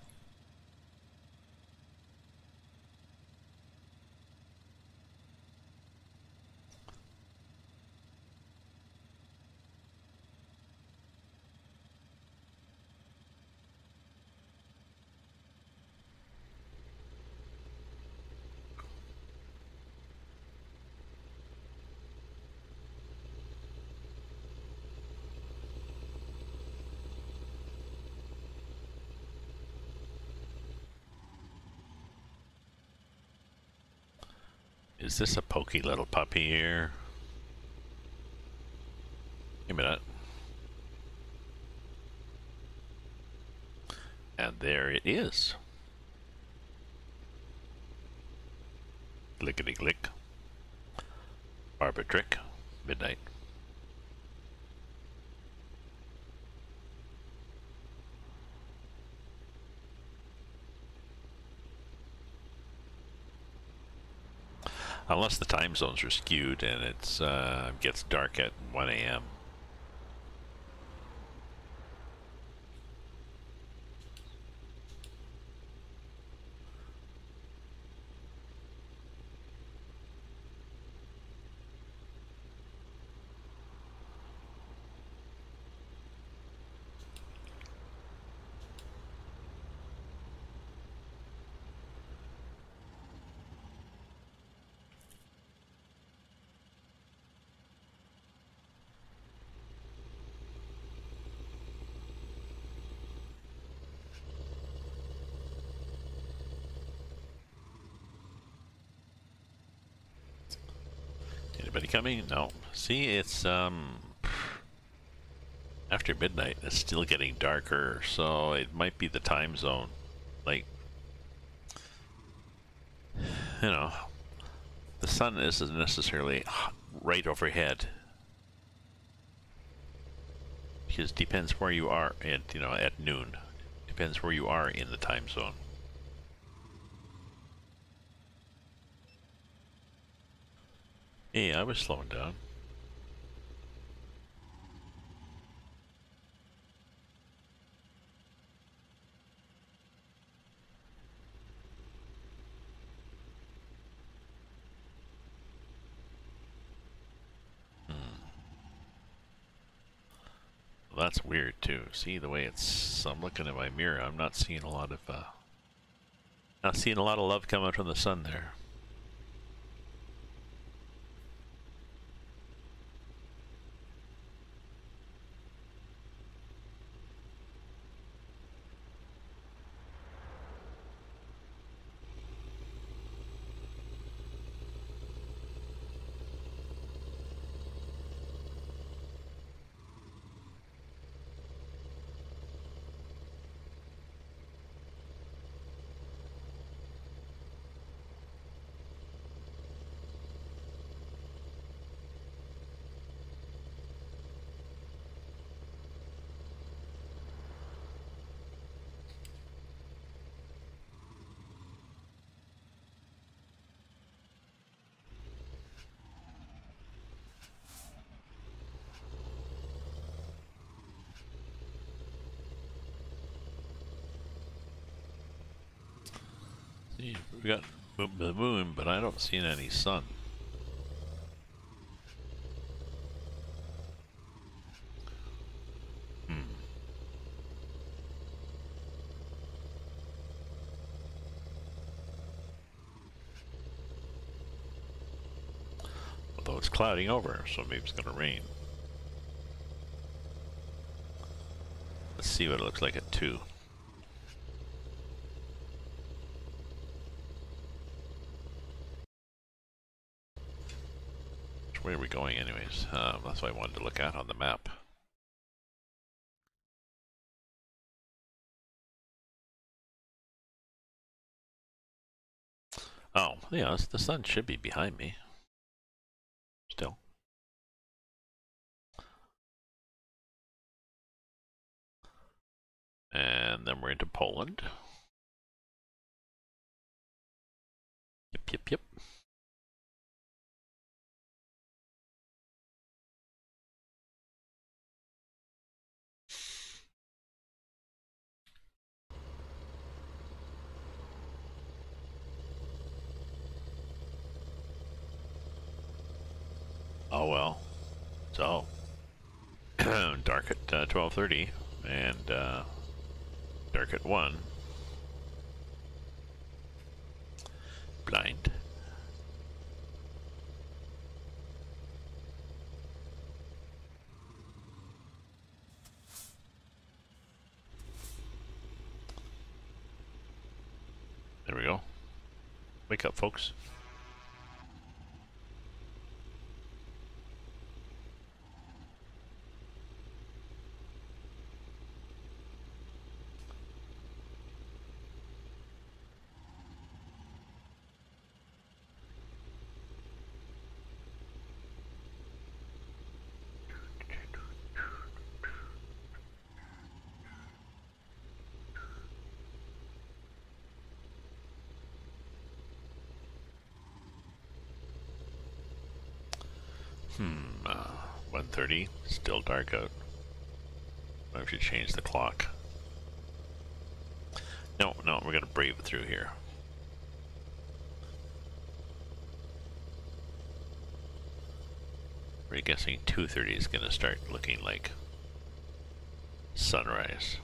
Is this a pokey little puppy here? Give me that. And there it is. Lickety click. Barbara trick. Midnight. Unless the time zones are skewed and it's gets dark at 1 a.m. Anybody coming? No. See, it's after midnight. It's still getting darker, so it might be the time zone. Like, you know, the sun isn't necessarily right overhead. Because it depends where you are at, at noon. Depends where you are in the time zone. Hey, I was slowing down. Well, that's weird too. See the way I'm looking at my mirror. I'm not seeing a lot of love coming from the sun there. See, we got the moon, but I don't see any sun. Although it's clouding over, so maybe it's going to rain. Let's see what it looks like at 2. Which way are we going anyways? That's what I wanted to look at on the map. Oh, yeah, the sun should be behind me. Still. And then we're into Poland. Yep. Oh well. So, dark at 12:30 and dark at 1. Blind. There we go. Wake up, folks. Hmm, 1:30, still dark out. I should change the clock. No, we're gonna brave it through here. We're guessing 2:30 is gonna start looking like sunrise.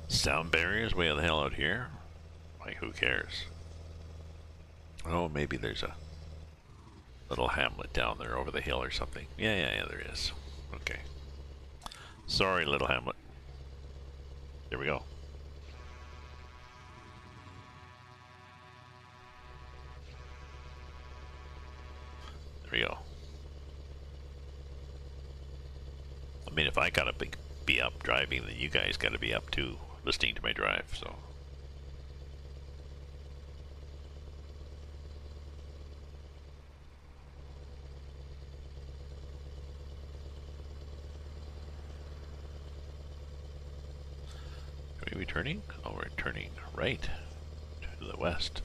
Sound barriers way the hell out here. Like, who cares? Oh, maybe there's a little hamlet down there over the hill or something. Yeah, there is. Okay. Sorry, little hamlet. There we go. There we go. I mean, if I gotta be up driving, then you guys gotta be up too, listening to my drive, so. Are we turning? Oh, we're turning right to the west.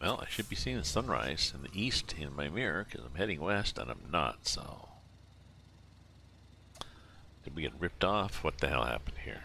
Well, I should be seeing the sunrise in the east in my mirror because I'm heading west and I'm not, so. Did we get ripped off? What the hell happened here?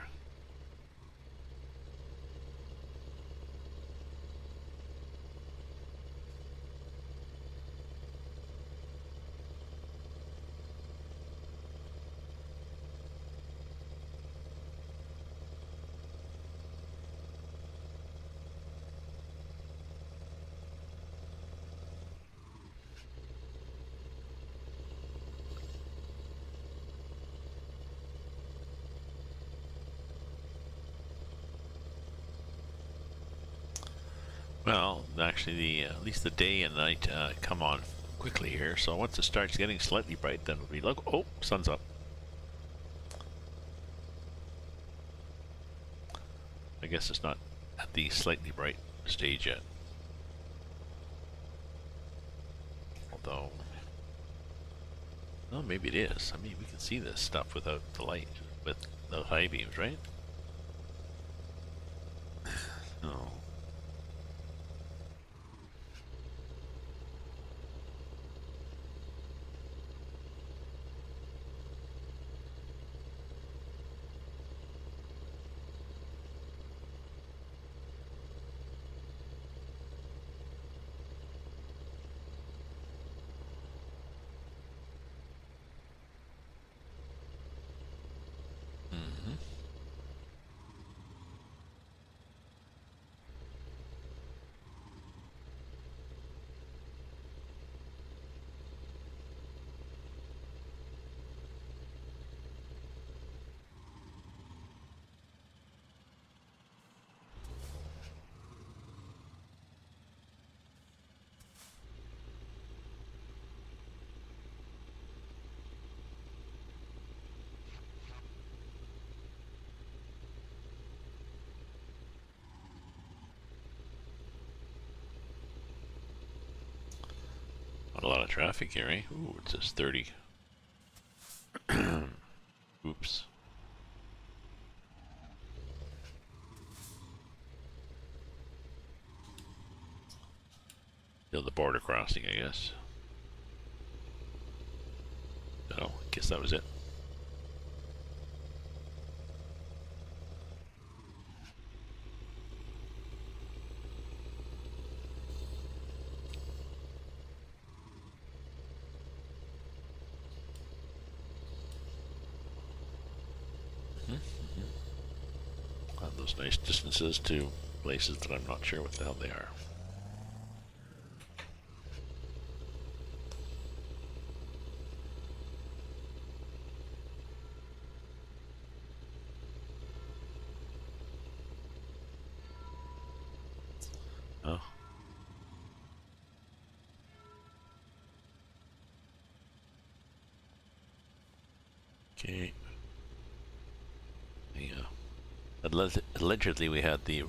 Well, actually, at least the day and night come on quickly here. So once it starts getting slightly bright, then we look. Oh, sun's up. I guess it's not at the slightly bright stage yet. Although, well, maybe it is. I mean, we can see this stuff without the light, with the high beams, right? Oh. Not a lot of traffic here, eh? Ooh, it says 30. Oops. Still the border crossing, I guess. Oh, I guess that was it. Those nice distances to places that I'm not sure what the hell they are. Oh. Okay. Allegedly, we had the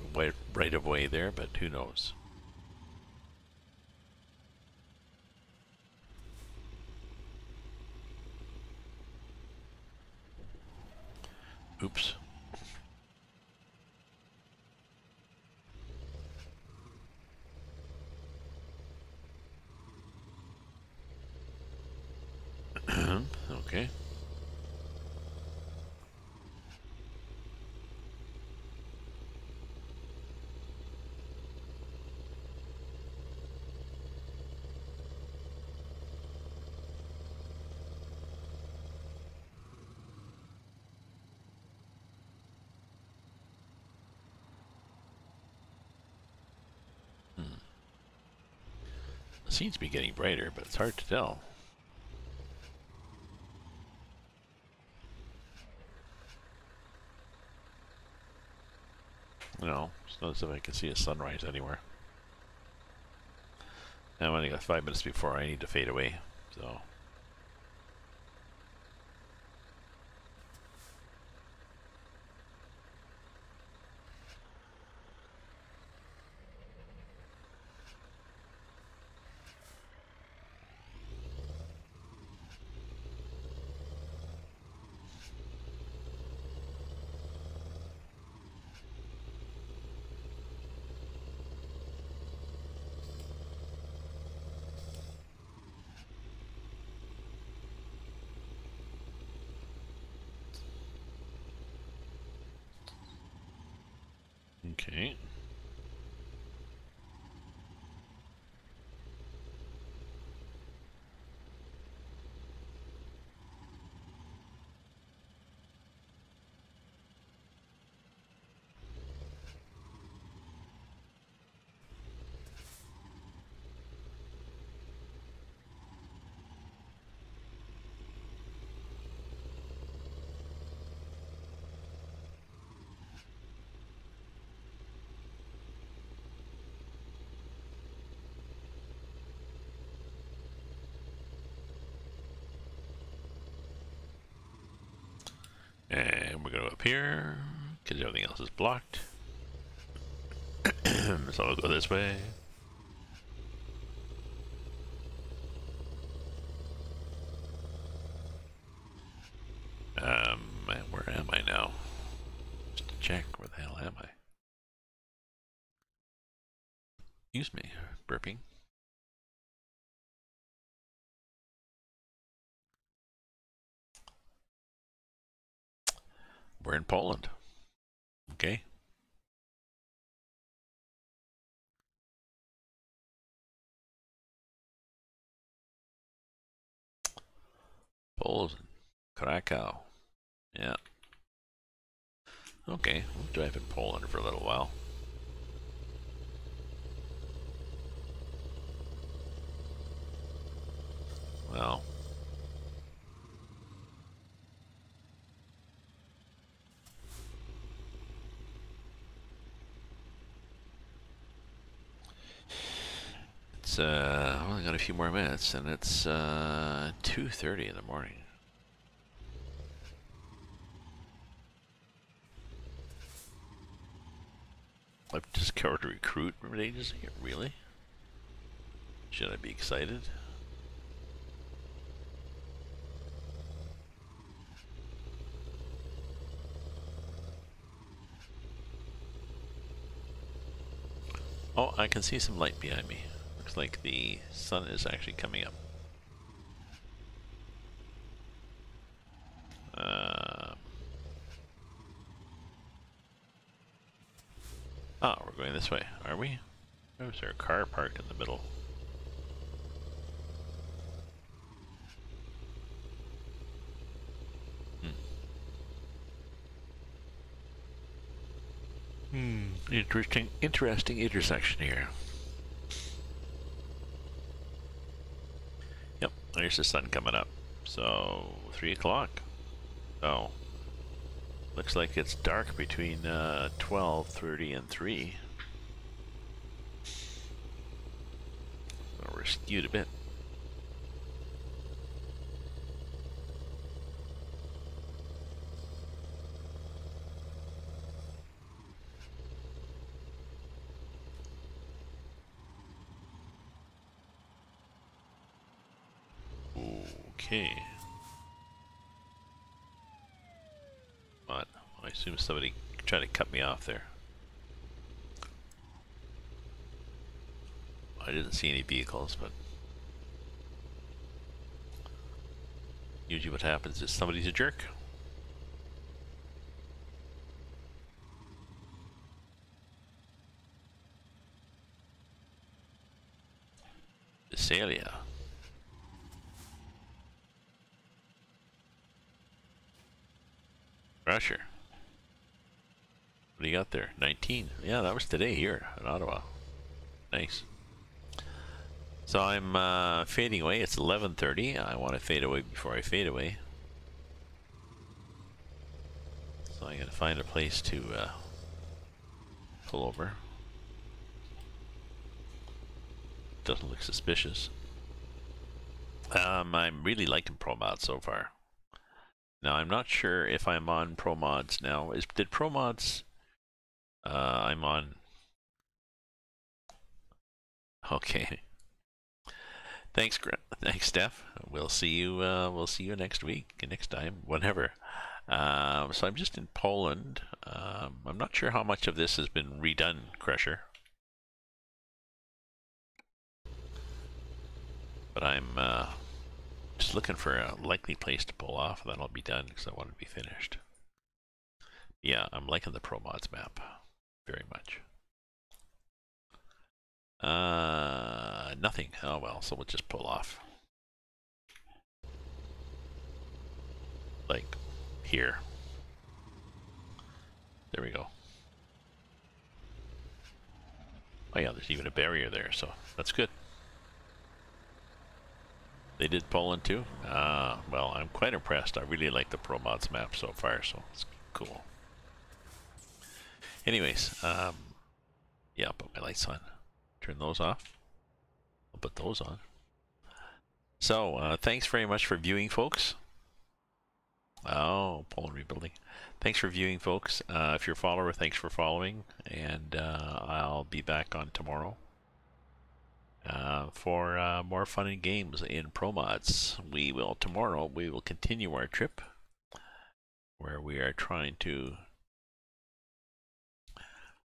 right of way there, but who knows? Oops. Okay. It seems to be getting brighter, but it's hard to tell. No, it's not as if I can see a sunrise anywhere. I'm only got 5 minutes before I need to fade away, so. Okay. And we're going to go up here, because everything else is blocked. So I'll go this way. Where am I now? Just to check, where the hell am I? Excuse me, burping. We're in Poland. Okay. Poland. Krakow. Yeah. Okay, we'll drive in Poland for a little while. Well. It's only got a few more minutes, and it's 2:30 in the morning. I've discovered a recruitment agency. Really? Should I be excited? Oh, I can see some light behind me. Looks like the sun is actually coming up. Oh, we're going this way, are we? Oh, is there a car parked in the middle? Interesting intersection here. Yep, there's the sun coming up. So, 3 o'clock. Oh. Looks like it's dark between 12:30 and 3. So we're skewed a bit. Okay. What? I assume somebody tried to cut me off there. I didn't see any vehicles, but usually what happens is somebody's a jerk. Visalia. Crusher. What do you got there? 19. Yeah, that was today here in Ottawa. Nice. So I'm fading away. It's 11:30. I want to fade away before I fade away. So I'm going to find a place to pull over. Doesn't look suspicious. I'm really liking ProMods so far. Now I'm not sure if I'm on ProMods now. Did ProMods? I'm on. Okay. Thanks, Steph. We'll see you. We'll see you next week, next time, whenever. So I'm just in Poland. I'm not sure how much of this has been redone, Crusher. But I'm just looking for a likely place to pull off, and then I'll be done because I want to be finished. Yeah, I'm liking the ProMods map very much. Nothing. Oh well, so we'll just pull off. Like here. There we go. Oh yeah, there's even a barrier there, so that's good. They did Poland too? Well, I'm quite impressed. I really like the ProMods map so far, so it's cool. Anyways, yeah, I'll put my lights on. Turn those off. I'll put those on. So, thanks very much for viewing, folks. Oh, Poland rebuilding. Thanks for viewing, folks. If you're a follower, thanks for following. And I'll be back on tomorrow for more fun and games in ProMods. Tomorrow we will continue our trip where we are trying to.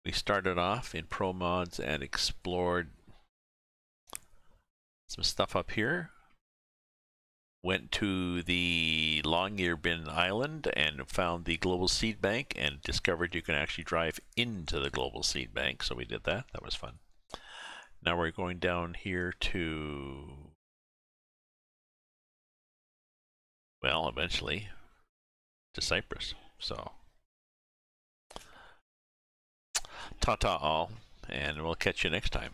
We started off in ProMods and explored some stuff up here. Went to the Longyearbyen Island and found the Global Seed Bank and discovered you can actually drive into the Global Seed Bank. So we did that. That was fun. Now we're going down here to, well, eventually to Cyprus. So ta-ta all, and we'll catch you next time.